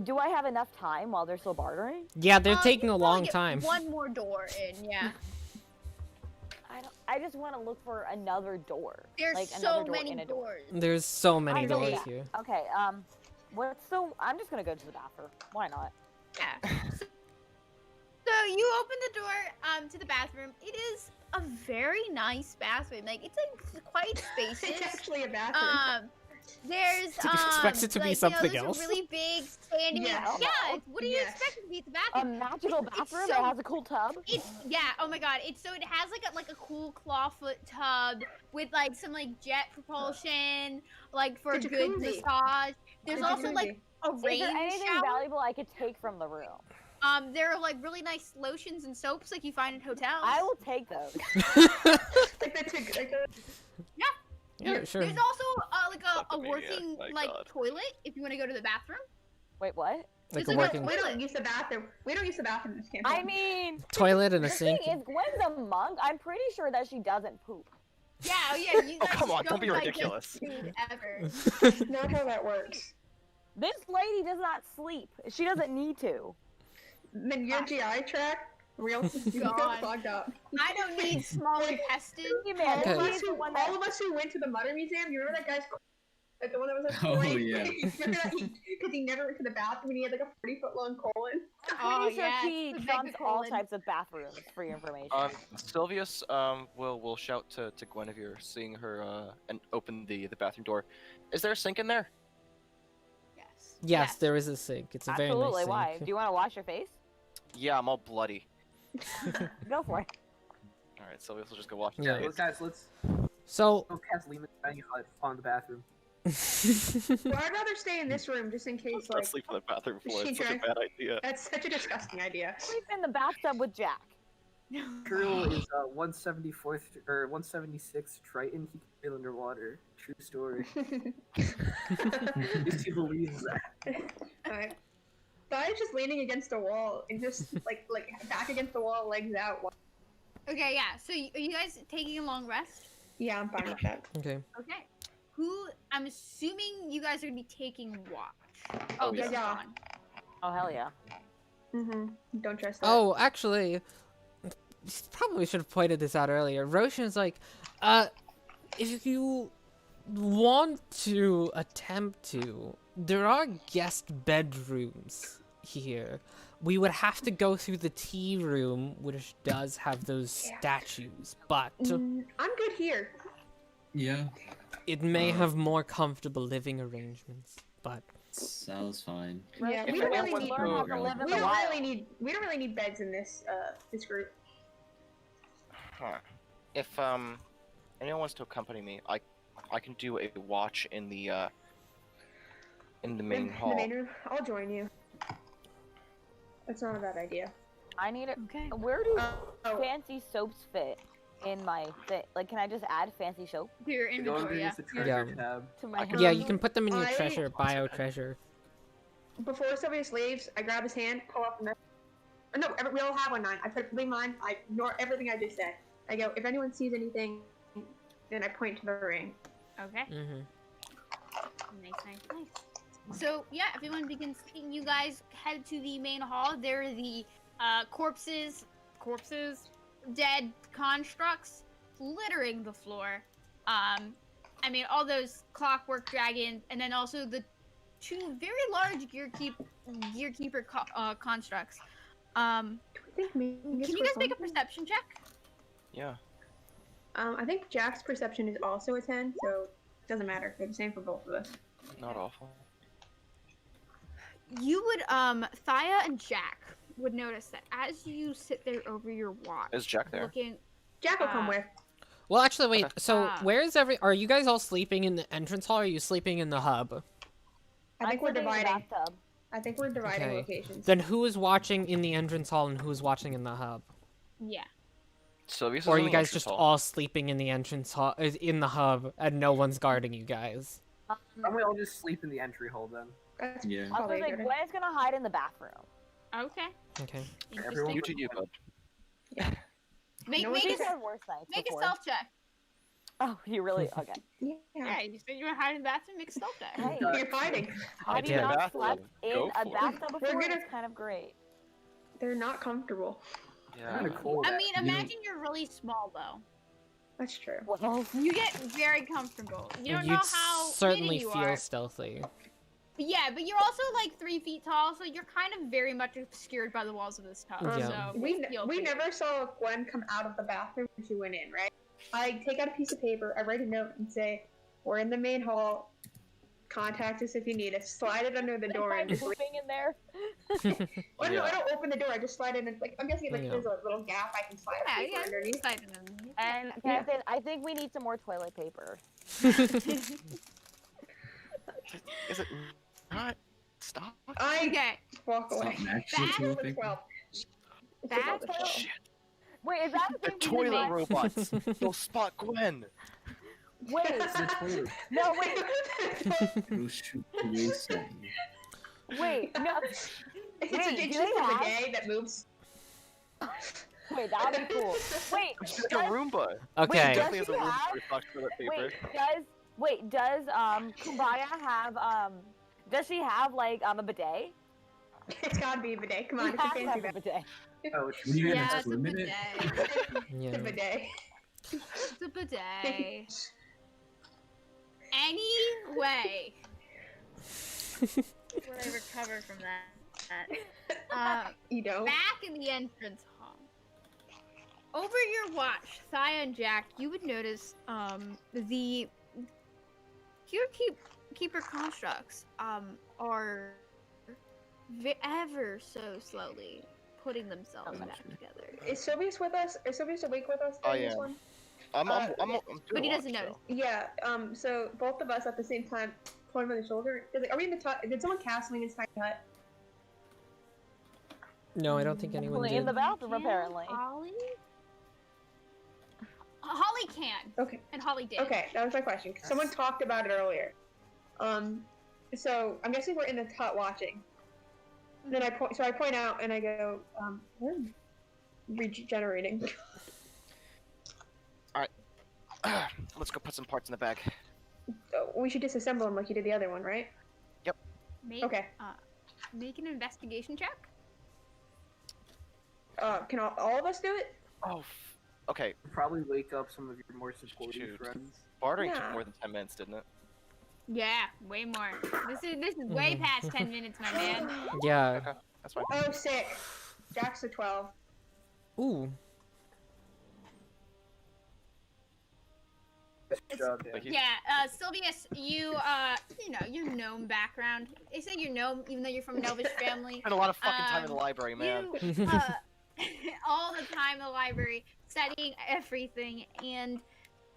S5: do I have enough time while they're still bartering?
S1: Yeah, they're
S2: You
S1: taking a
S2: probably
S1: long
S2: get
S1: time.
S2: One more door in, yeah.
S5: I just want to look for another door.
S2: There's
S5: like
S2: so
S5: another door
S2: many
S5: in a door.
S2: doors.
S1: There's so many
S5: I know
S1: doors
S5: that.
S1: here.
S5: Okay. What's the? I'm just gonna go to the bathroom. Why not?
S2: Yeah. So you open the door to the bathroom. It is a very nice bathroom. Like it's like quite
S3: It's
S2: spacious.
S3: actually a bathroom.
S2: There's
S1: Did you expect it to be
S2: like,
S1: something
S2: there's
S1: else?
S2: A really big standing.
S3: Yes.
S2: Yeah. What do you
S3: Yes.
S2: expect it to be? It's a
S5: A
S2: bathroom.
S5: magical
S2: It's
S5: bathroom
S2: so-
S5: that has a cool tub.
S2: It's yeah. Oh my god. It's so it has like a cool clawfoot tub with like some like jet propulsion, like for a
S3: It's a
S2: good
S3: jacuzzi.
S2: massage. There's
S3: It's a
S2: also like a
S5: Is
S2: rain
S5: there anything
S2: shower.
S5: valuable I could take from the room?
S2: There are like really nice lotions and soaps like you find in hotels.
S5: I will take those.
S1: Yeah, sure.
S2: There's also like a
S6: Fucking
S2: working
S6: maniac, my
S2: like
S6: God.
S2: toilet if you want to go to the bathroom.
S5: Wait, what?
S1: Like
S2: There's
S1: a
S2: like
S1: working
S3: We don't use the bathroom. We don't use the bathroom in this campaign.
S5: I mean,
S1: toilet and a
S5: the thing
S1: sink.
S5: is, Gwen's a monk. I'm pretty sure that she doesn't poop.
S2: Yeah, oh yeah. You
S6: Oh,
S2: guys
S6: come on, don't be
S2: like, get
S6: ridiculous.
S2: food ever.
S3: Not how that works.
S5: This lady does not sleep. She doesn't need to.
S3: Then your GI tract, real, you
S2: God.
S3: got clogged up.
S2: I don't need small intestine.
S5: Man,
S3: All,
S1: Okay.
S3: of
S5: she's
S3: us
S5: the
S3: who,
S5: one that
S3: all of us who went to the Mutter Museum, you remember that guy's, like the one that was like,
S7: Oh,
S3: point?
S7: yeah.
S3: Remember that? Because he never went to the bathroom and he had like a 40-foot long colon.
S5: I'm pretty sure
S2: yeah,
S5: he
S2: the
S5: trumps all
S2: megacolon.
S5: types of bathrooms for your information.
S6: Sylvius will shout to Guinevere, seeing her and open the bathroom door. Is there a sink in there?
S2: Yes.
S1: Yes, there is a sink. It's a very
S5: Absolutely.
S1: nice sink.
S5: Why? Do you want to wash your face?
S6: Yeah, I'm all bloody.
S5: Go for it.
S6: All right, Sylvius will just go wash his
S1: Yeah.
S6: face.
S4: Well, guys, let's.
S1: So,
S4: Don't cast Lehman's tiny hut on the bathroom.
S3: Well, I'd rather stay in this room just in case,
S6: Let's
S3: like,
S6: not sleep on the bathroom floor. It's such a
S3: Jack.
S6: bad idea.
S3: that's such a disgusting idea.
S5: Sleep in the bathtub with Jack.
S4: Girl is 174th or 176th Triton. He can feel underwater. True story. If he believes that.
S3: Alright. Thai's just leaning against a wall and just like back against the wall, legs out.
S2: Okay, yeah. So are you guys taking a long rest?
S3: Yeah, I'm fine with that.
S1: okay.
S2: Okay. I'm assuming you guys are gonna be taking watch.
S6: Oh,
S2: this is
S3: yeah.
S2: gone.
S5: Oh hell yeah.
S3: Don't trust that.
S1: Oh, actually, probably should have pointed this out earlier. Roshan's like, if you want to attempt to, there are guest bedrooms here. We would have to go through the tea room, which does have those statues, but
S3: I'm good here.
S7: Yeah,
S1: it may have more comfortable living arrangements. But
S7: sounds fine.
S3: Yeah,
S6: If
S3: we don't
S6: anyone
S3: really need.
S6: wants to
S5: learn how to
S7: go-
S5: live in
S3: We
S5: the
S3: don't
S5: wild.
S3: really need. We don't really need beds in this this group.
S6: Huh. If anyone wants to accompany me, I can do a watch in the main hall.
S3: The main room. I'll join you. That's not a bad idea.
S5: I need it.
S2: Okay.
S5: Where do
S3: Oh.
S5: fancy soaps fit in my thing? Like, can I just add fancy soap
S2: To your
S4: Go
S2: inventory, yeah.
S4: underneath the treasure
S1: Yeah.
S4: tab.
S5: to my?
S1: yeah, you can put them in your
S3: I-
S1: treasure, bio treasure.
S3: Before Sylvius leaves, I grab his hand, pull up the message. No, we all have one. I put it in mine. I ignore everything I just said. I go, if anyone sees anything, then I point to the ring.
S2: Okay.
S1: Mm-hmm.
S2: Nice. So yeah, everyone begins speaking. You guys head to the main hall. There are the corpses, dead constructs littering the floor. I mean, all those clockwork dragons, and then also the two very large gearkeeper constructs.
S3: I think
S2: Can you guys make a perception check?
S6: Yeah.
S3: I think Jack's perception is also a 10, so it doesn't matter. They're the same for both of us.
S6: Not awful.
S2: You would, Thaya and Jack would notice that as you sit there over your watch,
S6: Is Jack there?
S2: looking.
S3: Jack will come with.
S1: Well, actually, wait.
S6: Okay.
S1: So,
S2: Ah.
S1: where is are you guys all sleeping in the entrance hall, or are you sleeping in the hub?
S3: I think we're
S5: sleeping in the
S3: dividing.
S5: bathtub.
S3: I think we're dividing
S1: Okay.
S3: locations.
S1: Then who is watching in the entrance hall, and who is watching in the hub?
S2: Yeah.
S6: Sylvius is
S1: Or are
S6: in
S1: you
S6: the
S1: guys
S6: entrance
S1: just
S6: hall.
S1: all sleeping in the entrance hall, in the hub, and no one's guarding you guys?
S4: I'm gonna all just sleep in the entry hall then.
S3: That's
S7: Yeah.
S5: I was
S3: probably
S5: gonna say
S3: good.
S5: Gwen's gonna hide in the bathroom.
S2: Okay.
S1: Okay.
S4: Everyone-
S6: You to you, bud.
S2: Make
S3: No one
S2: make
S3: can
S2: a
S5: We've had worse nights
S2: make a
S5: before.
S2: stealth check.
S5: Oh, you really? Okay.
S3: Yeah.
S2: Yeah, you said you were hiding in the bathroom. Make a stealth check.
S5: Hey,
S3: You're hiding.
S5: have you
S1: did.
S5: not
S6: Bathroom.
S5: slept in
S6: Go
S5: a
S6: for it.
S5: bathtub before?
S3: gonna-
S5: It's kind of great.
S3: They're not comfortable.
S6: Yeah.
S4: Kinda cool.
S2: I
S4: that-
S2: mean, imagine you're really small though.
S3: That's true.
S5: Well,
S2: You get very comfortable. You don't
S1: You'd
S2: know how
S1: certainly
S2: big you
S1: feel
S2: are.
S1: stealthy.
S2: Yeah, but you're also like 3 feet tall, so you're kind of very much obscured by the walls of this tub.
S1: Yeah.
S2: So
S3: We
S2: feel
S3: we
S2: free.
S3: never saw Gwen come out of the bathroom when she went in, right? I take out a piece of paper, I write a note and say, "We're in the main hall. Contact us if you need us." Slide it under the door and
S5: I'm
S3: just.
S5: pooping in there.
S3: Oh no, I don't open the door. I just slide it in. Like I'm guessing like
S1: Yeah.
S3: there's a little gap I can slide
S2: Yeah,
S3: paper
S2: yeah.
S3: underneath.
S2: Slide it in.
S5: And
S3: Yeah.
S5: Captain, I think we need some more toilet paper.
S6: Is it not? Stop.
S3: I
S2: Okay,
S3: walk away.
S7: Stop matching
S2: Back
S7: to a
S3: Number
S7: paper.
S3: 12.
S2: Back
S3: Number 12.
S6: Shit.
S5: Wait, is that a
S6: The
S5: thing? we
S6: toilet
S5: did?
S6: robots. They'll spot Gwen.
S5: Wait,
S4: It's the toilet.
S5: no, wait,
S7: Go shoot the wayside.
S5: wait, no,
S3: It's
S5: Wait,
S3: a
S5: do
S3: it's
S5: they
S3: just a
S5: have-
S3: bidet that moves.
S5: wait, that'd be cool. Wait,
S6: It's just a
S5: does,
S6: Roomba.
S1: Okay.
S5: does
S6: Definitely has a
S5: she
S6: Roomba
S5: have-
S6: for stock toilet paper.
S5: does Kumbaya have does she have like a bidet?
S3: It's gotta be a bidet. Come
S5: We
S3: on, it's a
S5: have to
S3: fancy
S5: have a
S3: bidet.
S5: bidet.
S4: Oh, it's
S7: When you
S2: yeah,
S7: gonna
S2: it's a
S7: swim in it?
S2: bidet.
S1: Yeah.
S3: It's a bidet.
S2: It's a bidet. Anyway, where I recover from that.
S3: You don't.
S2: Back in the entrance hall. Over your watch, Thaya and Jack, you would notice the keeper constructs are ever so slowly putting themselves back together.
S3: Is Sylvius with us? Is Sylvius awake with us
S6: Oh,
S3: during this
S6: yeah.
S3: one?
S6: I'm doing
S2: but he
S6: a
S2: doesn't
S6: watch,
S2: notice.
S3: Yeah. So both of us at the same time point him on the shoulder. Are we in the hut? Did someone cast me in his tiny hut?
S1: No, I don't think anyone
S5: Only in
S1: did.
S5: the bathroom,
S2: Can
S5: apparently.
S2: Holly? Holly can,
S3: Okay.
S2: and Holly did.
S3: Okay, that was my question. Someone talked about it earlier. So I'm guessing we're in the hut watching. Then I point out and I go, we're regenerating.
S6: Let's go put some parts in the bag.
S3: We should disassemble them like you did the other one, right?
S2: Make,
S3: Okay.
S2: Make an investigation check.
S3: Can all of us do it?
S6: Oh, okay.
S4: Probably wake up some of your more supportive
S6: Shoot.
S4: friends.
S6: Bartering took
S3: Yeah.
S6: more than 10 minutes, didn't it?
S2: Yeah, way more. This is way past 10 minutes, my man.
S1: Yeah.
S6: Okay, that's fine.
S3: Oh, sick. Jack's a 12.
S1: Ooh.
S4: Good job, Dan.
S6: Thank you.
S2: Yeah, Sylvius, you know, your gnome background. They say you're gnome, even though you're from an elvish family.
S6: Spent a lot of fucking time in the library, man.
S2: You, all the time in the library, studying everything, and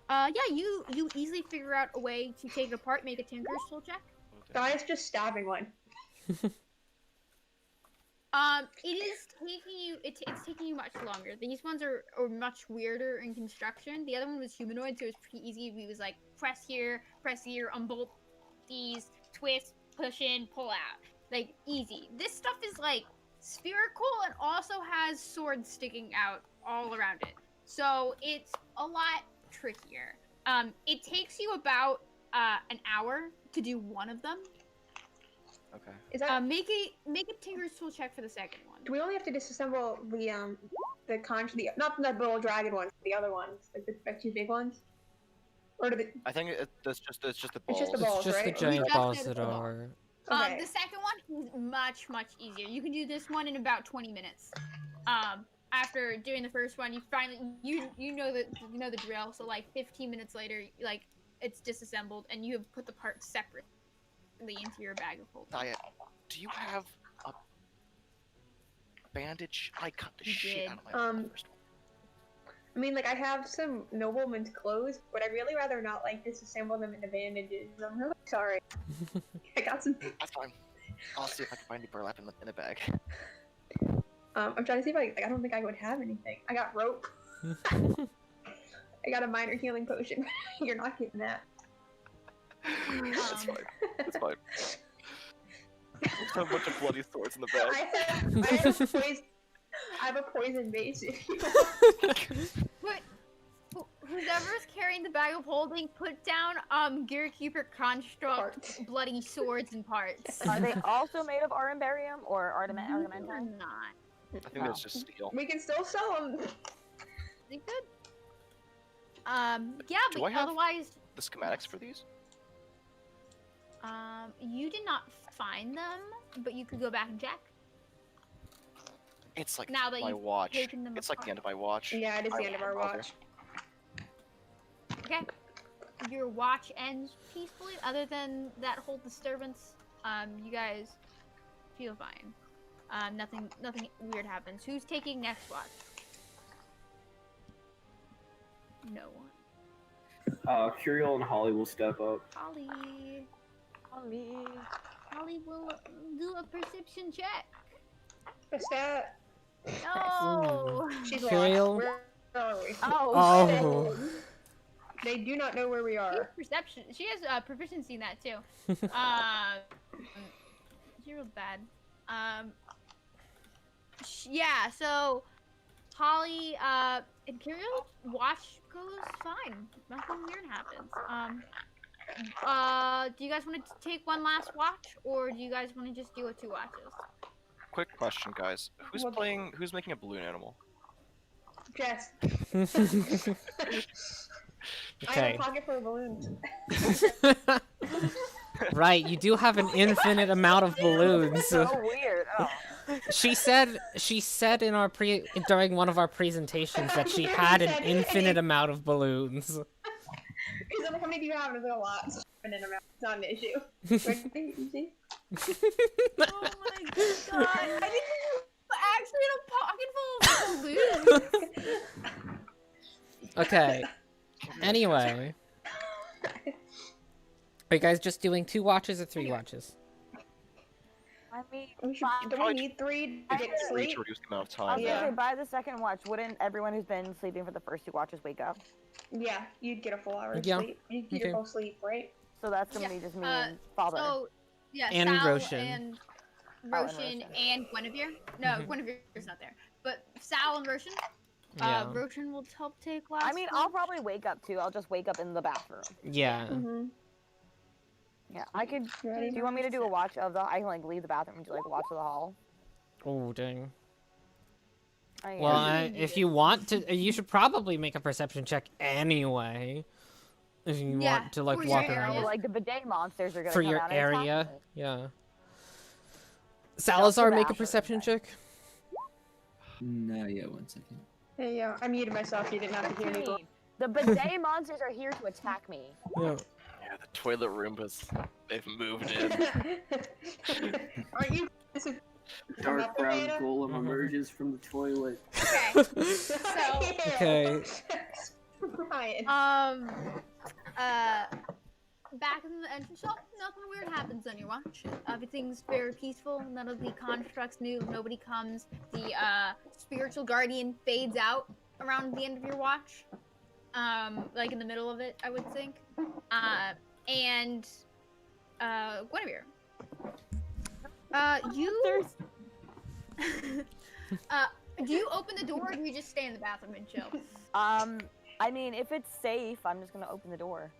S2: yeah, you easily figure out a way to take it apart, make a Tinker's Tool check.
S3: Guy's just stabbing one.
S2: It is taking you. It's taking you much longer. These ones are much weirder in construction. The other one was humanoid, so it was pretty easy. We was like press here, unbolt these, twist, push in, pull out, like easy. This stuff is like spherical and also has swords sticking out all around it, so it's a lot trickier. It takes you about an hour to do one of them.
S6: Okay.
S3: Is that?
S2: Make a Tinker's Tool check for the second one.
S3: Do we only have to disassemble the not the little dragon ones, the other ones, like the two big ones? Or do the
S6: I think it's just the balls.
S3: It's just the balls.
S1: It's just the
S3: right?
S1: giant
S2: just
S1: balls
S2: did
S1: that
S2: the ball.
S1: are.
S3: Okay.
S2: The second one is much easier. You can do this one in about 20 minutes. After doing the first one, you finally you know the drill. So like 15 minutes later, like it's disassembled and you have put the parts separately into your bag of holding.
S6: Diet, do you have a bandage? I cut the
S2: You
S6: shit
S2: did.
S6: out of my first one.
S3: I mean, like I have some nobleman's clothes, but I'd really rather not like disassemble them into bandages. I'm really sorry. I got some.
S6: That's fine. I'll see if I can find any burlap in the bag.
S3: I'm trying to see if I don't think I would have anything. I got rope. I got a minor healing potion. You're not getting that.
S6: That's fine. That's fine. There's a bunch of bloody swords in the bag.
S3: I have a poison base. If you
S2: Put whoever's carrying the bag of holding, put down Gearkeeper construct
S3: Parts.
S2: bloody swords and parts.
S5: Are they also made of Armbarium or
S2: Or
S5: Armamentum?
S2: not.
S6: I think that's just steel.
S3: we can still sell them.
S2: They could. Yeah,
S6: Do
S2: but
S6: I have-
S2: otherwise,
S6: The schematics for these?
S2: you did not find them, but you could go back and check.
S6: It's like
S2: Now that
S6: my
S2: you've
S6: watch.
S2: taken them
S6: It's like the end of my watch.
S3: Yeah, it is
S6: I
S3: the end of our
S6: won't bother.
S3: watch.
S2: Okay. Your watch ends peacefully. Other than that whole disturbance, you guys feel fine. Nothing weird happens. Who's taking next watch? No one.
S4: Curiel and Holly will step up.
S2: Holly.
S5: Holly.
S2: Holly will do a perception check.
S3: What's that?
S2: No.
S3: She's
S1: Curiel?
S3: lost. Where are we?
S1: Oh.
S3: They do not know where we
S2: She has
S3: are.
S2: perception. She has proficiency in that too. She rolled bad. Yeah. So Holly and Kirill watch goes fine. Nothing weird happens. Do you guys want to take one last watch, or do you guys want to just do 2 watches?
S6: Quick question, guys. Who's
S3: What?
S6: playing? Who's making a balloon animal?
S3: Jess. I have
S1: Okay.
S3: a pocket full of balloons.
S1: Right, you do have an infinite amount of balloons.
S5: So weird. Oh.
S1: She said in our during one of our presentations that she had an infinite amount of balloons.
S3: Because how many do you have? And it's like a lot. So it's not an issue. Ready? You see?
S2: Oh my god! I think you actually had a pocket full of balloons.
S1: Okay. Anyway, are you guys just doing 2 watches or 3 watches?
S5: I mean,
S3: Don't we need 3 to get
S6: Three
S3: sleep?
S6: to reduce the amount of
S5: I
S6: time.
S5: was gonna
S3: Yeah.
S5: say, by the second watch, wouldn't everyone who's been sleeping for the first 2 watches wake up?
S3: Yeah, you'd get a full hour of
S1: Yeah.
S3: sleep. You'd get
S1: Okay.
S3: your full sleep, right?
S5: So that's gonna
S2: Yeah,
S5: be just me and Father.
S2: So, yeah,
S1: And
S2: Sal
S1: Roshan.
S2: and
S5: and
S2: Roshan
S5: Roshan.
S2: and Guinevere. No,
S1: Mhm.
S2: Guinevere's not there. But Sal and Roshan.
S1: Yeah.
S2: Roshan will help take last.
S5: I mean, I'll probably wake up too. I'll just wake up in the bathroom.
S1: Yeah.
S3: Mm-hmm.
S5: Yeah, I could.
S3: Ready?
S5: Do you want me to do a watch of the? I can like leave the bathroom and do like watch of the hall.
S1: Oh, dang.
S5: I
S1: Well,
S5: guess.
S1: if you want to, you should probably make a perception check anyway. If you
S2: Yeah,
S1: want to, like,
S2: for
S1: walk
S2: your
S1: around.
S2: area.
S5: Like the bidet monsters are gonna
S1: For
S5: come
S1: your
S5: out and attack
S1: area.
S5: me.
S1: Yeah. Salazar, make a
S5: bathroom,
S1: perception
S5: okay.
S1: check.
S7: No, yeah, 1 second.
S3: Hey, yeah, I muted myself. You didn't have to hear
S5: What do
S3: me.
S5: you mean? The bidet monsters are here to attack me.
S1: Yeah.
S6: Yeah, the toilet Roombas, they've moved in.
S3: Aren't you? This is
S4: Dark brown
S3: Banana?
S4: golem
S1: Mhm.
S4: emerges from the toilet.
S2: Okay. So,
S1: Okay.
S3: Ryan.
S2: Back in the entrance shop, nothing weird happens on your watch. Everything's very peaceful. None of the constructs move. Nobody comes. The spiritual guardian fades out around the end of your watch, like in the middle of it, I would think. And Guinevere, you do you open the door or do you just stay in the bathroom and chill?
S5: I mean, if it's safe, I'm just gonna open the door.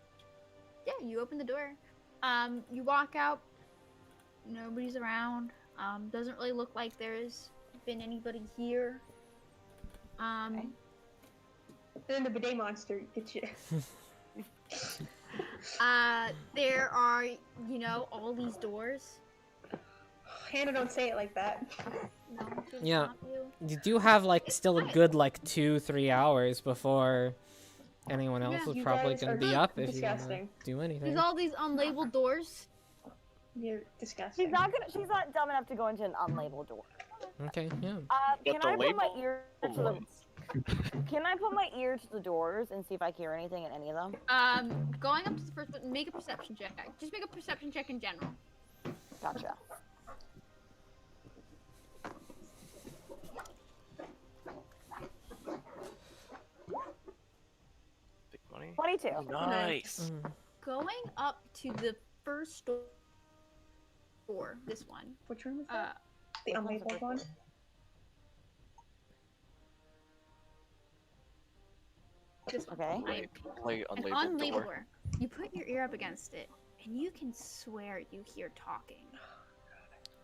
S2: Yeah, you open the door. You walk out. Nobody's around. Doesn't really look like there's been anybody here.
S3: And then the bidet monster gets you.
S2: There are, all these doors.
S3: Hannah, don't say it like that.
S2: No, just
S1: Yeah.
S2: not you.
S1: You do have, like, still a good, like, 2-3 hours before anyone else
S2: Yeah,
S1: is
S3: you
S1: probably
S3: guys
S1: gonna
S3: are
S1: be up if
S3: disgusting.
S1: you wanna do anything.
S2: There's all these unlabeled doors.
S3: You're disgusting.
S5: She's not dumb enough to go into an unlabeled door.
S1: Okay, yeah.
S5: Can
S6: the
S5: I put my
S6: label
S5: ear to the? Can I put my ear to the doors and see if I hear anything in any of them?
S2: Going up to the first one, make a perception check. Just make a perception check in general.
S5: Gotcha.
S6: Big money.
S5: 22.
S6: Nice.
S1: Mm.
S2: Going up to the first door, this one.
S3: Which room is that?
S2: Uh,
S3: The
S5: which one's the
S3: unlabeled
S5: first
S3: one?
S2: this one.
S5: Okay.
S2: I-
S6: Play
S2: An
S6: unlabeled
S2: unlabeled
S6: door.
S2: door. You put your ear up against it, and you can swear you hear talking.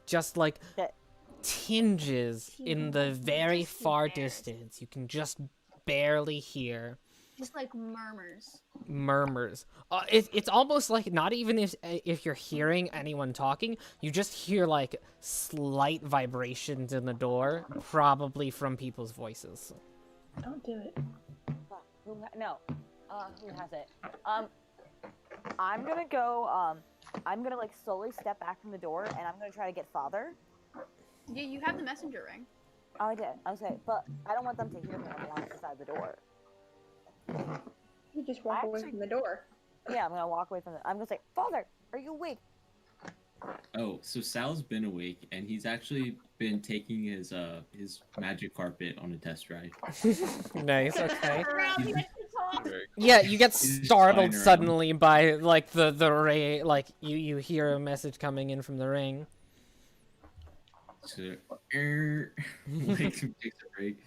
S1: Just, like,
S5: That-
S1: tinges in the very
S2: Just
S1: far
S2: barely.
S1: distance. You can just barely hear
S2: Just like murmurs.
S1: murmurs. It's almost like not even if you're hearing anyone talking, you just hear, like, slight vibrations in the door, probably from people's voices.
S3: Don't do it.
S5: No. Who has it? I'm gonna go. I'm gonna like slowly step back from the door, and I'm gonna try to get Father.
S2: Yeah, you have the messenger ring.
S5: Oh, I did. Okay, but I don't want them to hear me when I'm inside the door.
S3: You just walk away
S5: Actually-
S3: from the door.
S5: Yeah, I'm gonna walk away from it. I'm gonna say, Father, are you awake?
S7: Oh, so Sal's been awake, and he's actually been taking his magic carpet on a test drive.
S1: Nice, okay.
S6: Very
S1: Yeah, you get
S7: He's just
S1: startled
S7: flying around.
S1: suddenly by, like, the ray, like, you hear a message coming in from the ring.
S7: So, takes a break.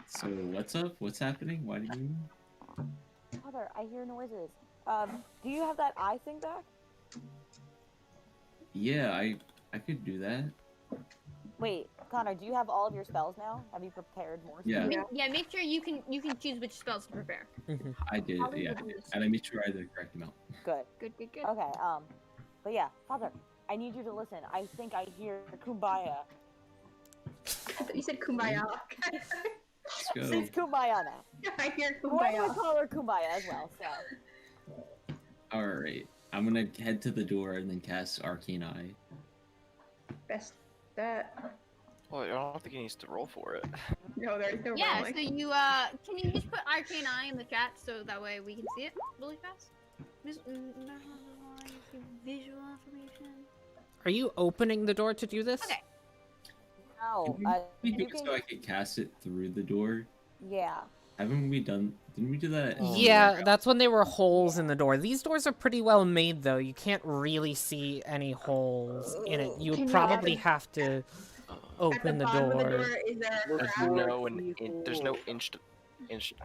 S7: So what's up? What's happening? Why do you?
S5: Father, I hear noises. Do you have that eye thing back?
S7: Yeah, I could do that.
S5: Wait, Connor, do you have all of your spells now? Have you prepared more?
S7: Yeah.
S2: Yeah, make sure you can choose which spells to prepare.
S7: I did.
S2: How did
S7: Yeah,
S2: you
S7: I
S2: do
S7: did.
S2: this?
S7: And I made sure I had the correct amount.
S5: Good.
S2: Good, good, good.
S5: Okay, but yeah, Father, I need you to listen. I think I hear Kumbaya.
S3: I thought you said kumbaya.
S7: Let's go.
S5: She's Kumbaya now.
S3: I hear
S5: Or we
S3: kumbaya.
S5: call her Kumbaya as well, so.
S7: All right. I'm gonna head to the door and then cast Arcane Eye.
S3: Best that.
S6: Well, I don't think he needs to roll for it.
S3: No, there's no
S2: Yeah,
S3: rolling.
S2: so you can you just put Arcane Eye in the chat so that way we can see it really fast? Visual information.
S1: Are you opening the door to do this?
S2: Okay.
S5: No.
S7: We
S5: You
S7: do it
S5: can.
S7: so I could cast it through the door.
S5: Yeah.
S7: Haven't we done? Didn't we do that?
S1: Yeah, that's when there were holes in the door. These doors are pretty well made, though. You can't really see any holes in it. You would
S3: Can you
S1: probably
S3: add-
S1: have to
S3: At
S1: open
S3: the
S1: the
S3: bottom of the
S1: door.
S3: door, is there a
S6: There's
S3: gap?
S6: no inch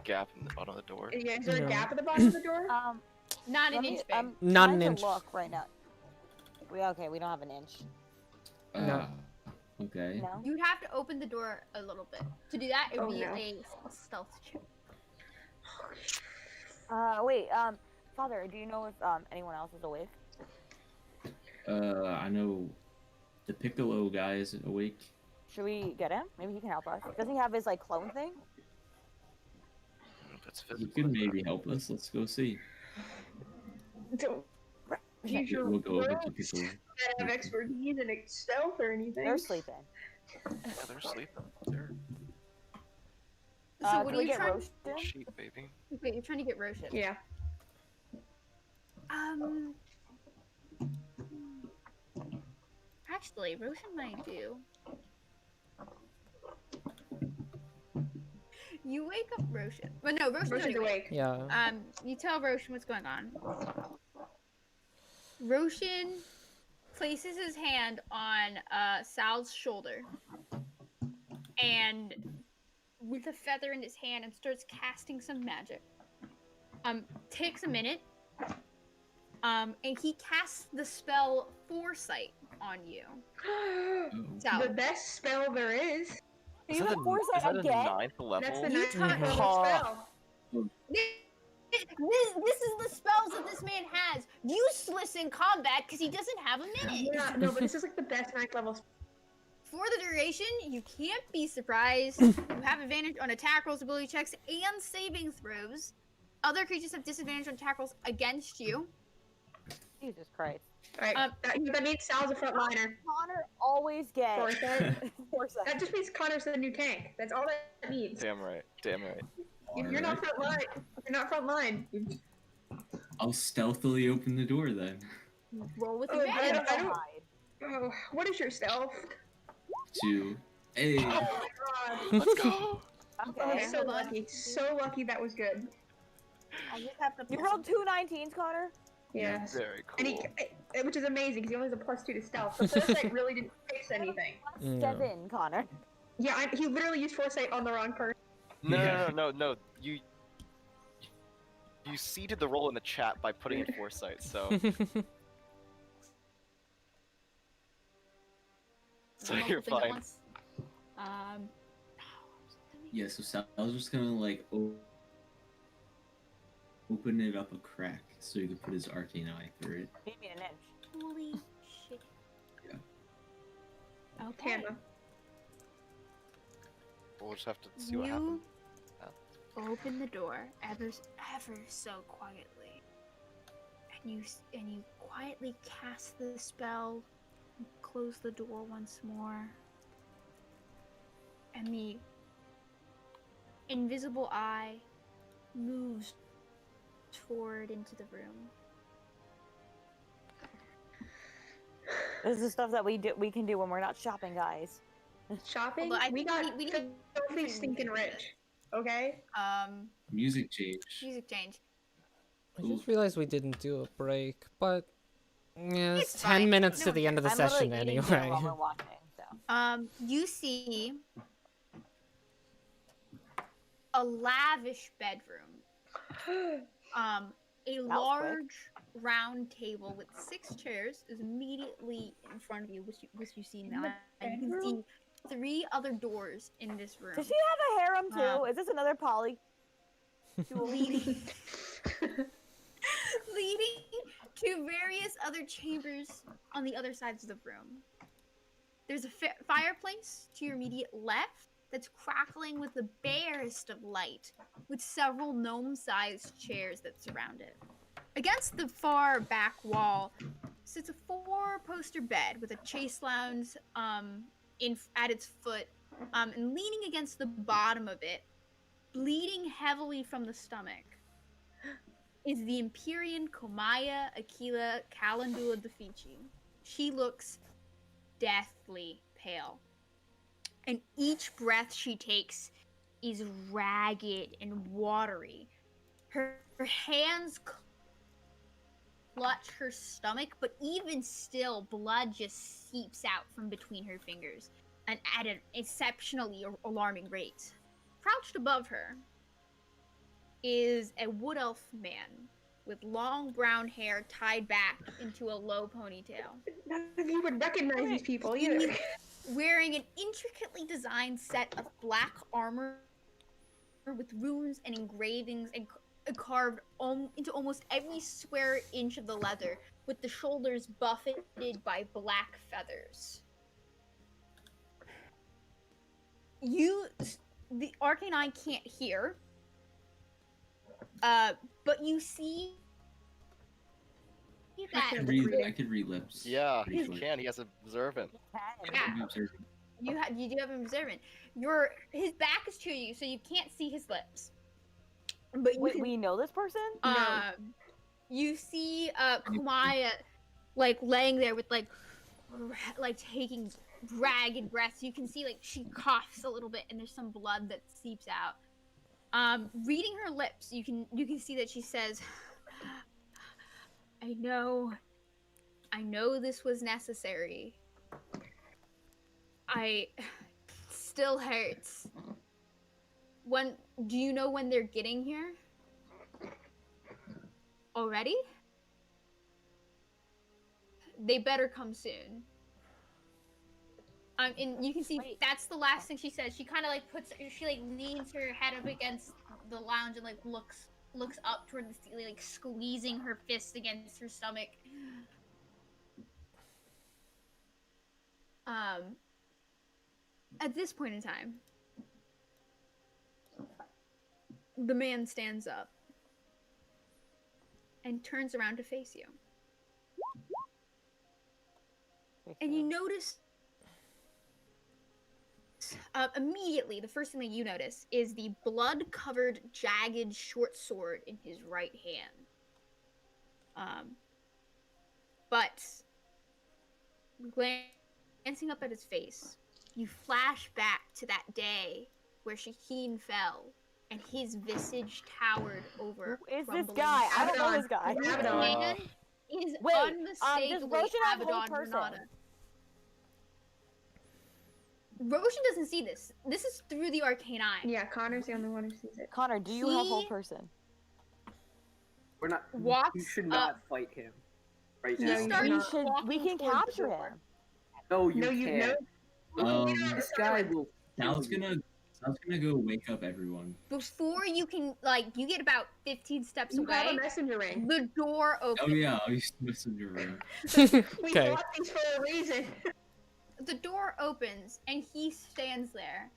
S6: gap in the bottom of the door.
S3: Yeah, is there
S1: No.
S3: a gap at the bottom of the door?
S2: Not
S5: Let
S2: an
S5: me-
S2: inch big.
S5: I'm
S1: Not
S5: trying
S1: an
S5: to
S1: inch.
S5: Look right now. We don't have an inch.
S1: No.
S7: Okay.
S5: No.
S2: You'd have to open the door a little bit. To do that, it would
S3: Oh,
S2: be
S3: no.
S2: a stealth check.
S5: Wait. Father, do you know if anyone else is awake?
S7: I know the Piccolo guy is awake.
S5: Should we get him? Maybe he can help us. Does he have his like clone thing?
S6: That's
S7: He
S6: physical.
S7: could maybe help us. Let's go see.
S3: Don't use your
S7: We'll go over to
S3: rogues
S7: Piccolo.
S3: that have expertise in stealth or anything.
S5: They're sleeping.
S6: Yeah, they're sleeping. They're
S2: So what
S5: can
S2: are
S5: we
S2: you
S5: get
S2: trying?
S5: roasted?
S6: sheep, baby.
S2: Okay, you're trying to get roasted.
S3: Yeah.
S2: Actually, Roshan might do. You wake up Roshan. But no, Roshan's
S3: Roshan's
S2: already awake.
S3: awake.
S1: Yeah.
S2: You tell Roshan what's going on. Roshan places his hand on Sal's shoulder and with a feather in his hand and starts casting some magic. Takes a minute. And he casts the spell Foresight on you. Sal.
S3: The best spell there is.
S5: You have foresight
S6: is that
S5: again?
S6: a 9th level?
S3: That's the
S2: You
S3: ninth
S2: touch-
S3: level
S6: Oh.
S3: spell.
S2: This is the spells that this man has. Useless in combat because he doesn't have a minute.
S3: Yeah, no, but this is like the best ninth level spell.
S2: For the duration, you can't be surprised. You have advantage on attack rolls, ability checks, and saving throws. Other creatures have disadvantage on attack rolls against you.
S5: Jesus Christ.
S3: Alright, that means Sal's a frontliner.
S5: Connor always gets
S3: Foresight.
S5: foresight.
S3: That just means Connor's the new tank. That's all that means.
S6: Damn right. Damn right.
S3: You're not frontline. You're not frontline.
S7: I'll stealthily open the door then.
S2: Roll with
S3: Oh,
S2: advantage.
S3: I don't- Oh, what is your stealth?
S7: 2. Hey.
S3: Oh my god.
S6: Let's go.
S5: Okay.
S3: Oh, so
S2: hold on.
S3: lucky. So lucky that was good.
S2: I just have to
S5: You
S2: pull
S5: rolled 2 19s, Connor?
S3: Yes.
S6: Very
S3: And
S6: cool.
S3: which is amazing because he only has a +2 to stealth. So Foresight really didn't fix anything.
S1: Yeah.
S5: 7, Connor.
S3: Yeah, he literally used Foresight on the wrong person.
S6: No. You seeded the roll in the chat by putting in foresight, so so
S2: multiple
S6: you're
S2: things at
S6: fine.
S2: once.
S7: Yeah, so Sal's just gonna like open it up a crack so he can put his arcane eye through it.
S5: Maybe an inch.
S2: Holy shit.
S7: Yeah.
S2: Okay.
S3: Hannah.
S6: We'll just have to see what happens.
S2: Open the door ever so quietly, and you quietly cast the spell, and close the door once more, and the invisible eye moves toward into the room.
S5: This is the stuff that we can do when we're not shopping, guys.
S3: Shopping?
S2: Although I
S3: We
S2: think
S3: got
S2: we need
S3: filthy
S2: to
S3: stinking
S2: do
S3: rich.
S2: this.
S3: Okay?
S7: Music change.
S2: Music change.
S1: I just realized we didn't do a break, but yeah, it's
S2: It's
S1: 10
S2: fine.
S1: minutes
S2: No
S1: to the end of the
S5: I'm
S1: session
S5: literally eating dinner
S1: anyway.
S5: while we're watching, so.
S2: You see a lavish bedroom. A
S5: was
S2: large round table with 6 chairs is immediately in front of you, which you see now. And you can see 3 other doors in this room.
S5: Does she have a harem too?
S2: Wow.
S5: Is this another poly?
S2: leading leading to various other chambers on the other sides of the room. There's a fireplace to your immediate left that's crackling with the barest of light, with several gnome-sized chairs that surround it. Against the far back wall sits a 4-poster bed with a chase lounge at its foot, and leaning against the bottom of it, bleeding heavily from the stomach, is the Empyrean Komaya Aquila Calendula Defici. She looks deathly pale, and each breath she takes is ragged and watery. Her hands clutch her stomach, but even still, blood just seeps out from between her fingers, and at an exceptionally alarming rate. Crouched above her is a wood elf man with long brown hair tied back into a low ponytail.
S3: None of you would recognize these people either.
S2: He's wearing an intricately designed set of black armor with runes and engravings and carved into almost every square inch of the leather, with the shoulders buffeted by black feathers. The arcane eye can't hear, but you see that
S7: I could read lips.
S6: Yeah,
S7: Pretty
S6: he
S7: sure.
S6: can. He has observant.
S2: Yeah.
S7: I'm observant.
S2: you do have an observant. His back is to you, so you can't see his lips. But you
S5: Wait,
S2: can,
S5: we know this person?
S2: you see Kumaya like laying there with like taking ragged breaths. You can see like she coughs a little bit and there's some blood that seeps out. Reading her lips, you can see that she says, I know this was necessary. Still hurts. Do you know when they're getting here? Already? They better come soon. And you can see that's the last thing she says. She kind of like leans her head up against the lounge and like looks up toward the ceiling, like squeezing her fist against her stomach. At this point in time, the man stands up and turns around to face you. And you notice immediately, the first thing that you notice is the blood-covered, jagged short sword in his right hand. But glancing up at his face, you flash back to that day where Shaheen fell and his visage towered over.
S5: Who is this guy? I don't know this guy.
S2: This
S3: Abaddon.
S2: man is
S5: Wait,
S2: unmistakably
S5: does Roshan have a whole
S2: Abaddon
S5: person?
S2: Renata. Roshan doesn't see this. This is through the arcane eye.
S3: Yeah, Connor's the only one who sees it.
S5: Connor, do you have whole
S2: He-
S5: person?
S4: We're not.
S2: Walks
S4: You should not
S2: up.
S4: fight him right
S3: No,
S4: now.
S3: you
S2: starts
S3: should
S5: We
S3: not.
S5: should. We
S2: walking
S5: can
S2: towards the
S5: capture
S2: door.
S5: him.
S4: No, you
S3: No, you
S4: can't.
S7: Um,
S4: This guy will.
S7: Sal's gonna go wake up everyone.
S2: Before you can, you get about 15 steps
S3: You have
S2: away,
S3: a messenger ring.
S2: the door opens.
S7: Oh yeah, I'll use the messenger ring.
S3: We
S1: Okay.
S3: bought these for a reason.
S2: The door opens, and he stands there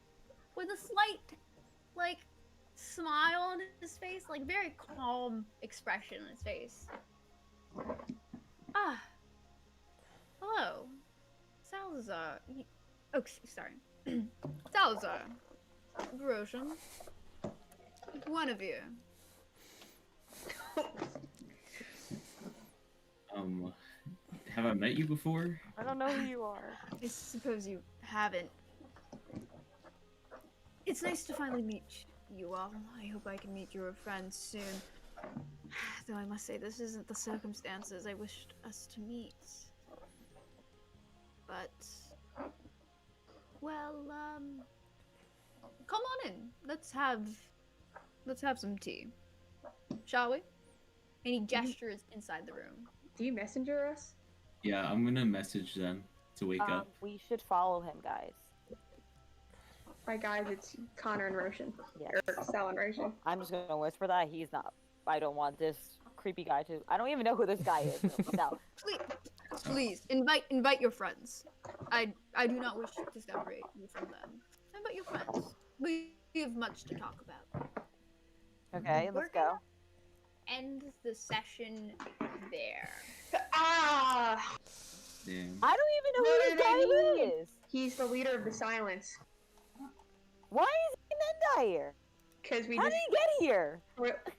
S2: with a slight, smile on his face, very calm expression on his face. Ah. Hello. Salazar. Sorry. Salazar. Roshan. One of you.
S7: Have I met you before?
S5: I don't know who you are.
S2: I suppose you haven't. It's nice to finally meet you all. I hope I can meet your friends soon. Though I must say, this isn't the circumstances I wished us to meet. But, well, come on in. Let's have some tea, shall we? And he gestures inside the room.
S3: Do you messenger us?
S7: Yeah, I'm gonna message them to wake up.
S5: We should follow him, guys.
S3: My guys, it's Connor and Roshan.
S5: Yes.
S3: Or Sal and Roshan.
S5: I'm just gonna whisper that he's not. I don't want this creepy guy to. I don't even know who this guy is. No.
S2: Please invite your friends. I do not wish to separate you from them. Invite your friends. We have much to talk about.
S5: Okay, let's go.
S2: End the session there.
S3: Ah!
S7: Damn.
S5: I don't even know who this guy is.
S3: He's the leader of the Silence.
S5: Why is Nenda here?
S3: Because we
S5: How
S3: just
S5: did he get here?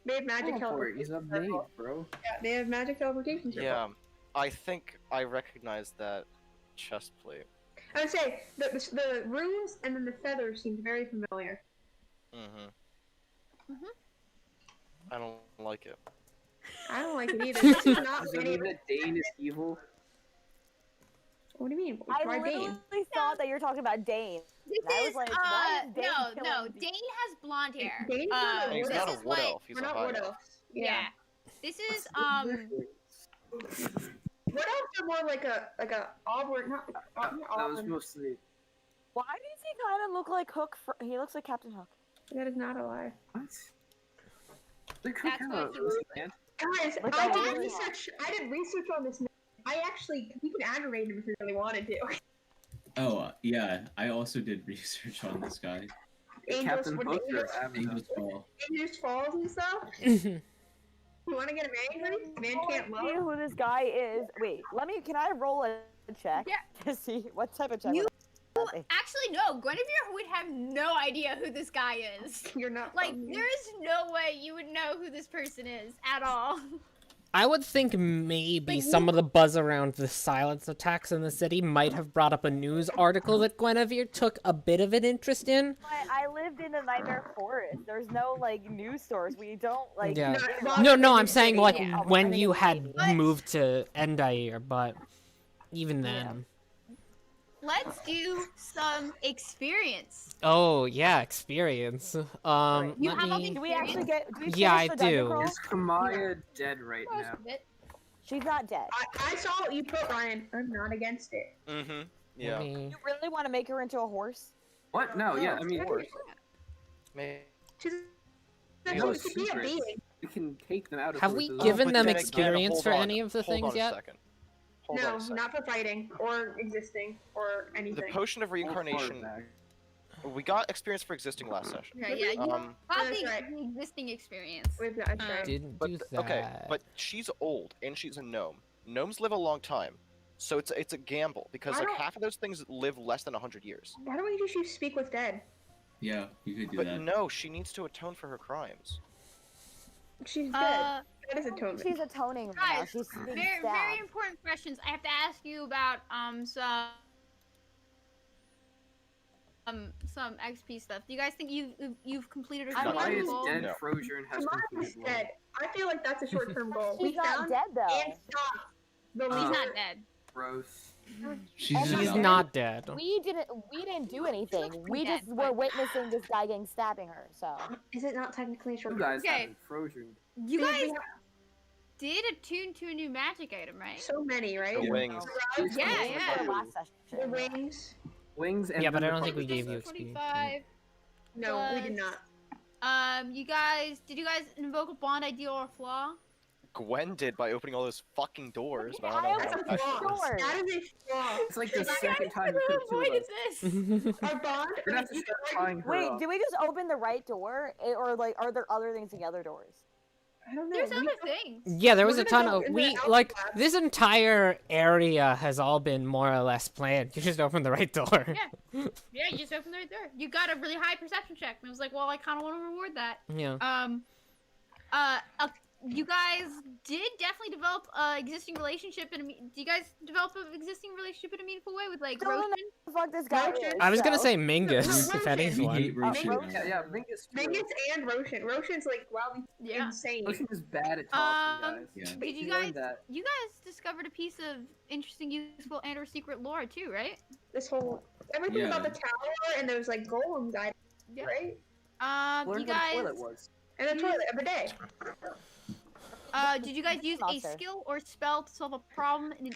S3: they have magic
S4: Teleport. He's a
S3: teleportation.
S4: maid, bro.
S3: Yeah, they have magic teleportation. circle.
S6: Yeah, I think I recognize that chest plate.
S3: I would say the runes and then the feathers seem very familiar.
S6: I don't like it.
S3: I don't like it either. This is not
S4: Does that
S3: any.
S4: mean that Dane is evil?
S3: What do you mean?
S5: I
S3: Why
S5: literally
S3: Bane?
S5: thought that you were talking about Dane.
S2: This
S5: I was
S2: is
S5: like, why is Dane
S2: no,
S5: killing people?
S2: Dane has blonde hair.
S3: Dane's not a
S6: He's
S3: wood
S6: not a
S3: elf.
S6: wood elf. He's
S3: We're
S6: a
S3: not
S6: high
S3: wood
S6: elf.
S3: elves.
S2: Yeah. This is
S3: Wood elves are more like a auburn, not
S4: That was
S3: auburn.
S4: mostly.
S5: Why does he kind of look like Hook? He looks like Captain Hook.
S3: That is not a lie.
S4: What? Look who
S2: That's
S4: kind
S2: why
S4: of
S2: he was-
S4: man.
S3: Guys,
S5: Like
S3: I
S5: a
S3: did
S5: wood
S3: research. I did research on this. We could aggravate him if we really wanted to.
S7: Oh, yeah, I also did research on this guy.
S4: Captain
S3: what,
S4: Hook or
S3: Angels,
S4: Abaddon?
S7: Angel's Fall.
S3: Angels Falls and stuff. You want to get him angry? Man can't
S5: I see
S3: love.
S5: who this guy is. Wait, can I roll a check
S2: Yeah.
S5: to see what type of check?
S2: You-
S5: would that be?
S2: actually no. Guinevere would have no idea who this guy is.
S3: You're not
S2: Like,
S3: from here.
S2: there is no way you would know who this person is at all.
S1: I would think maybe
S2: Like,
S1: some of the buzz around the silence attacks in the city might have brought up a news article that Guinevere took a bit of an interest in.
S5: But I lived in the Nightmare Forest. There's no like news stores. We don't like.
S1: Yeah.
S3: No,
S1: No, I'm saying like
S2: Yeah.
S1: when you had
S2: But-
S1: moved to Endair, but even then.
S2: Let's do some experience.
S1: Oh yeah, experience.
S2: You
S1: Let
S2: have all the
S1: me.
S5: Do we actually get? Do we
S1: Yeah,
S5: finish
S1: I
S5: the dungeon
S1: do.
S5: crawl?
S4: Is Kamaya dead right
S2: Most
S4: now?
S2: of it.
S5: She's not dead.
S3: I saw what you put, Ryan. I'm not against it.
S1: Let
S6: Yeah.
S1: me-
S5: You really want to make her into a horse?
S4: What? No, yeah, I mean,
S3: of course.
S6: Maybe.
S3: She's
S4: No
S3: she could be a
S4: secrets.
S3: being.
S4: we can take them out of
S1: Have
S4: her
S1: we
S4: with the-
S1: given
S6: but
S1: them
S6: then
S1: experience
S6: hold
S1: for
S6: on,
S1: any of the
S6: hold
S1: things
S6: on
S1: yet?
S6: A second. Hold on
S3: No,
S6: a second.
S3: not for fighting or existing or
S6: The
S3: anything.
S6: potion of
S4: Hold
S6: reincarnation.
S4: back.
S6: We got experience for existing last session.
S2: Yeah, you
S6: Um,
S2: got
S3: That's
S2: the
S3: right.
S2: existing experience.
S3: We've got that's right.
S1: Didn't
S6: But
S1: do that.
S6: okay, but she's old and she's a gnome. Gnomes live a long time, so it's a gamble because
S3: I
S6: like
S3: don't-
S6: half of those things live less than 100 years.
S3: Why don't we just use Speak with Dead?
S7: Yeah, you could do
S6: But
S7: that.
S6: no, she needs to atone for her crimes.
S3: She's dead.
S2: Uh,
S3: That is atonement.
S5: She's atoning right now.
S2: guys,
S5: She's being
S2: very
S5: stabbed.
S2: important questions. I have to ask you about some XP stuff. Do you guys think you've completed a
S5: I mean,
S4: Kamaya is
S2: goal?
S4: dead,
S6: No.
S4: Frosier, and has
S3: Kamaya
S4: completed
S3: is
S4: one.
S3: dead. I feel like that's a short-term goal.
S5: She's not
S3: found
S5: dead though.
S3: and stopped the
S2: He's
S3: leader.
S2: not dead.
S4: Gross.
S7: She's
S5: Oh
S7: just
S5: my
S1: She's
S5: God.
S1: not dead.
S5: We didn't do anything.
S2: looks
S5: We
S2: dead,
S5: just were
S2: but-
S5: witnessing this guy getting stabbing her. So
S3: Is it not technically a
S4: You
S3: short?
S4: guys
S2: Okay.
S4: haven't Frosier.
S2: You
S3: Because
S2: guys
S3: we have
S2: did attune to a new magic item, right?
S3: so many, right?
S6: The wings.
S3: The
S2: Yeah,
S3: rods,
S2: yeah.
S5: For the last session.
S3: The wings.
S4: Wings and
S1: Yeah, but
S4: then
S1: I don't
S4: the
S1: think we
S4: focus
S1: gave you
S4: set.
S1: XP.
S2: 25.
S3: No, we did not.
S2: Did you guys invoke a bond ideal or flaw?
S6: Gwen did by opening all those fucking doors, but I
S5: I
S6: don't know
S3: That's
S6: how
S3: a
S6: effective
S3: flaw.
S6: it is.
S5: Doors.
S3: That is a flaw.
S4: It's like the
S2: You guys
S4: second time
S2: could
S4: you
S2: have
S4: killed two of
S2: avoided
S4: us.
S2: this.
S3: Our bond.
S4: We're gonna have to start tying her
S5: Wait,
S4: up.
S5: did we just open the right door, or like are there other things in the other doors?
S3: I don't know.
S2: There's
S3: we-
S2: other things.
S1: Yeah, there was
S3: We're
S1: a
S3: gonna
S1: ton
S3: go
S1: of
S3: in
S1: we
S3: the
S1: like
S3: outlab.
S1: this entire area has all been more or less planned. You just opened the right door.
S2: Yeah. Yeah, you just opened the right door. You got a really high perception check, and I was like, well, I kind of want to reward that.
S1: Yeah.
S2: You guys did definitely develop a existing relationship do you guys develop an existing relationship in a meaningful way with like
S5: Still don't
S2: Roshan?
S5: know what the fuck this guy
S3: Roshan?
S5: is.
S1: I was gonna
S5: so-
S1: say Mingus,
S3: No,
S1: if
S3: Roshan.
S7: We
S1: anyone.
S7: hate Roshan.
S5: Roshan.
S7: now.
S4: Yeah, Mingus.
S3: Mingus and Roshan. Roshan's like wildly
S2: Yeah.
S3: insane.
S4: Roshan is bad at talking,
S2: Um,
S4: guys.
S7: Yeah.
S2: Did
S4: We
S2: you
S4: learned
S2: guys
S4: that.
S2: you guys discovered a piece of interesting, useful, and or secret lore too, right?
S3: This whole everything
S7: Yeah.
S3: about the tower and those like golems,
S2: Yeah.
S3: right?
S2: Do
S4: Learned
S2: you
S4: what a
S2: guys
S4: toilet was.
S3: And the toilet every day.
S2: did you guys use a
S5: Monster.
S2: skill or spell to solve a problem in an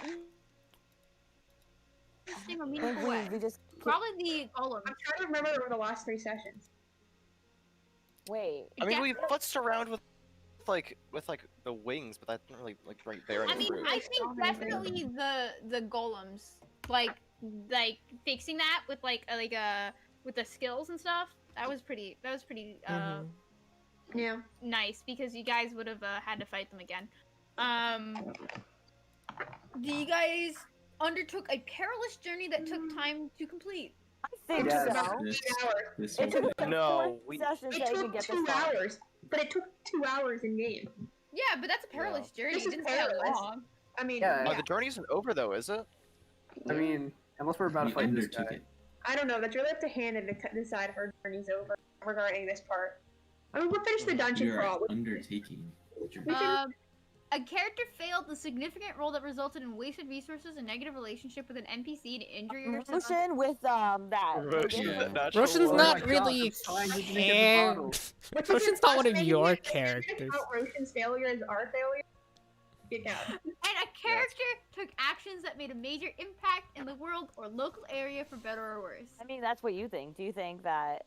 S2: interesting or
S5: I think
S2: meaningful way?
S5: we just
S2: Probably the golem.
S3: I'm trying to remember over the last 3 sessions.
S5: wait.
S6: I mean, we
S2: Definitely-
S6: futzed around with the wings, but that's not really like right there in
S2: I
S6: the
S2: mean,
S6: room.
S2: I think definitely the golems, like fixing that with with the skills and stuff. That was pretty
S1: Mhm.
S3: Yeah.
S2: nice because you guys would have had to fight them again. Do you guys undertook a perilous journey that took time to complete.
S5: I think
S4: Yes.
S5: so.
S7: This,
S3: 8 hours.
S7: this
S5: It
S7: whole
S5: took
S7: thing.
S6: No,
S5: 4 sessions
S3: It
S5: to even
S3: took
S5: get
S3: 2
S5: this far.
S3: hours, but it took 2 hours in game.
S2: Yeah, but that's a perilous journey.
S3: This
S2: It
S3: is
S2: didn't say how
S3: perilous.
S2: long.
S3: I mean,
S4: Yeah.
S6: The journey isn't over though, is it?
S4: I mean, unless we're about to
S7: We
S4: fight this
S7: undertook
S4: guy.
S7: it.
S3: I don't know. That's really up to Hannah to decide if her journey's over regarding this part. I mean, we'll finish the dungeon
S7: We are
S3: crawl.
S7: undertaking the journey.
S2: A character failed the significant role that resulted in wasted resources and negative relationship with an NPC to injury yourself.
S5: Roshan with that.
S7: Yeah.
S1: Roshan's
S4: Oh
S1: not
S4: my
S1: really
S4: gosh, I'm trying to get the
S1: care.
S4: bottle.
S3: Which
S1: Roshan's
S3: is
S1: not one of
S3: frustrating
S1: your
S3: if
S1: characters.
S3: Count Roshan's failure as our failure. Get down.
S2: And a character took actions that made a major impact in the world or local area for better or worse.
S5: I mean, that's what you think. Do you think that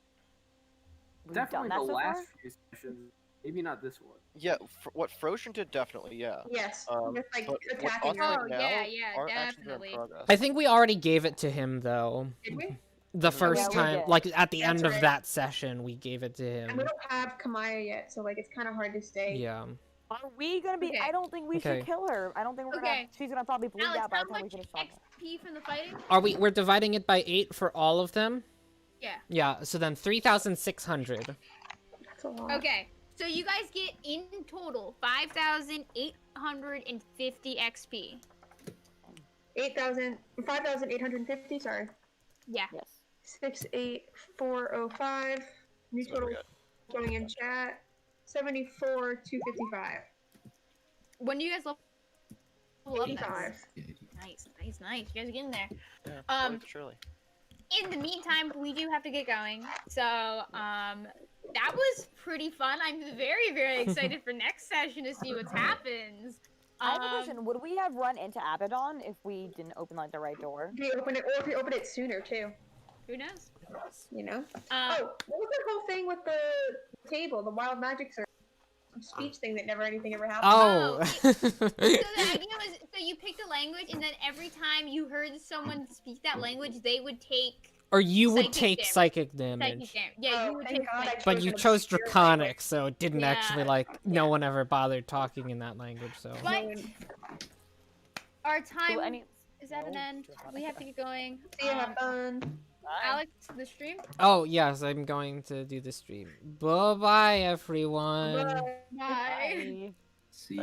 S5: we've
S4: Definitely
S5: done
S4: the
S5: that so
S4: last
S5: far?
S4: few sessions. Maybe not this one.
S6: Yeah, what Frosian did definitely, yeah.
S3: Yes. With like
S6: But what
S3: attacking
S6: us
S3: her.
S6: right
S2: Oh,
S6: now,
S2: yeah,
S6: our actions are in
S2: definitely.
S6: progress.
S1: I think we already gave it to him though.
S3: Did we?
S1: The
S6: Yeah,
S1: first
S5: we
S1: time,
S5: did.
S1: like at the
S3: That's
S1: end of
S3: right.
S1: that session, we gave it to
S3: And
S1: him.
S3: we don't have Kamaya yet, so like it's kind of hard to stay.
S1: Yeah.
S5: Are we gonna be?
S2: Okay.
S5: I don't think we
S1: Okay.
S5: should kill her. I don't think we're
S2: Okay.
S5: gonna. She's gonna probably bleed
S2: Alex,
S5: out by
S2: how
S5: the time we
S2: much
S5: finish talking.
S2: XP from the fighting?
S1: We're dividing it by 8 for all of them?
S2: Yeah.
S1: Yeah, so then 3,600.
S3: That's a lot.
S2: Okay. So you guys get in total 5,850 XP.
S3: 5,850, sorry.
S2: Yeah.
S5: Yes.
S3: 68405. New
S6: That's what we
S3: total
S6: got.
S3: going in chat. 74,255.
S2: When do you guys level up?
S3: 85.
S2: Nice. You guys are getting there.
S6: Yeah, surely.
S2: In the meantime, we do have to get going. So, that was pretty fun. I'm very, very excited for next session to see what happens.
S5: I have a question. Would we have run into Abaddon if we didn't open like the right door?
S3: If you open it, or if you open it sooner too,
S2: Who knows?
S3: you know. Oh, what was that whole thing with the table, the wild magic circle? Speech thing that never anything ever happened.
S1: Oh!
S2: So the idea was, so you picked a language, and then every time you heard someone speak that language, they would take
S1: Or you would
S2: Psychic
S1: take
S2: damage.
S1: psychic
S2: psychic
S1: damage.
S2: damage. Yeah, you would
S3: thank
S2: take
S3: God I
S2: psychic.
S1: But you
S3: an
S1: chose
S3: obscure
S1: Draconic, so it didn't
S2: Yeah.
S1: actually, like, no one ever bothered talking in that language, so.
S2: But
S3: language.
S2: our time
S5: So any-
S2: is at an end. We have to get going.
S3: See you, have fun.
S2: Alex, the stream.
S1: Oh, yes, I'm going to do the stream. Bye-bye, everyone.
S3: Bye.
S2: Bye.
S5: Bye.
S7: See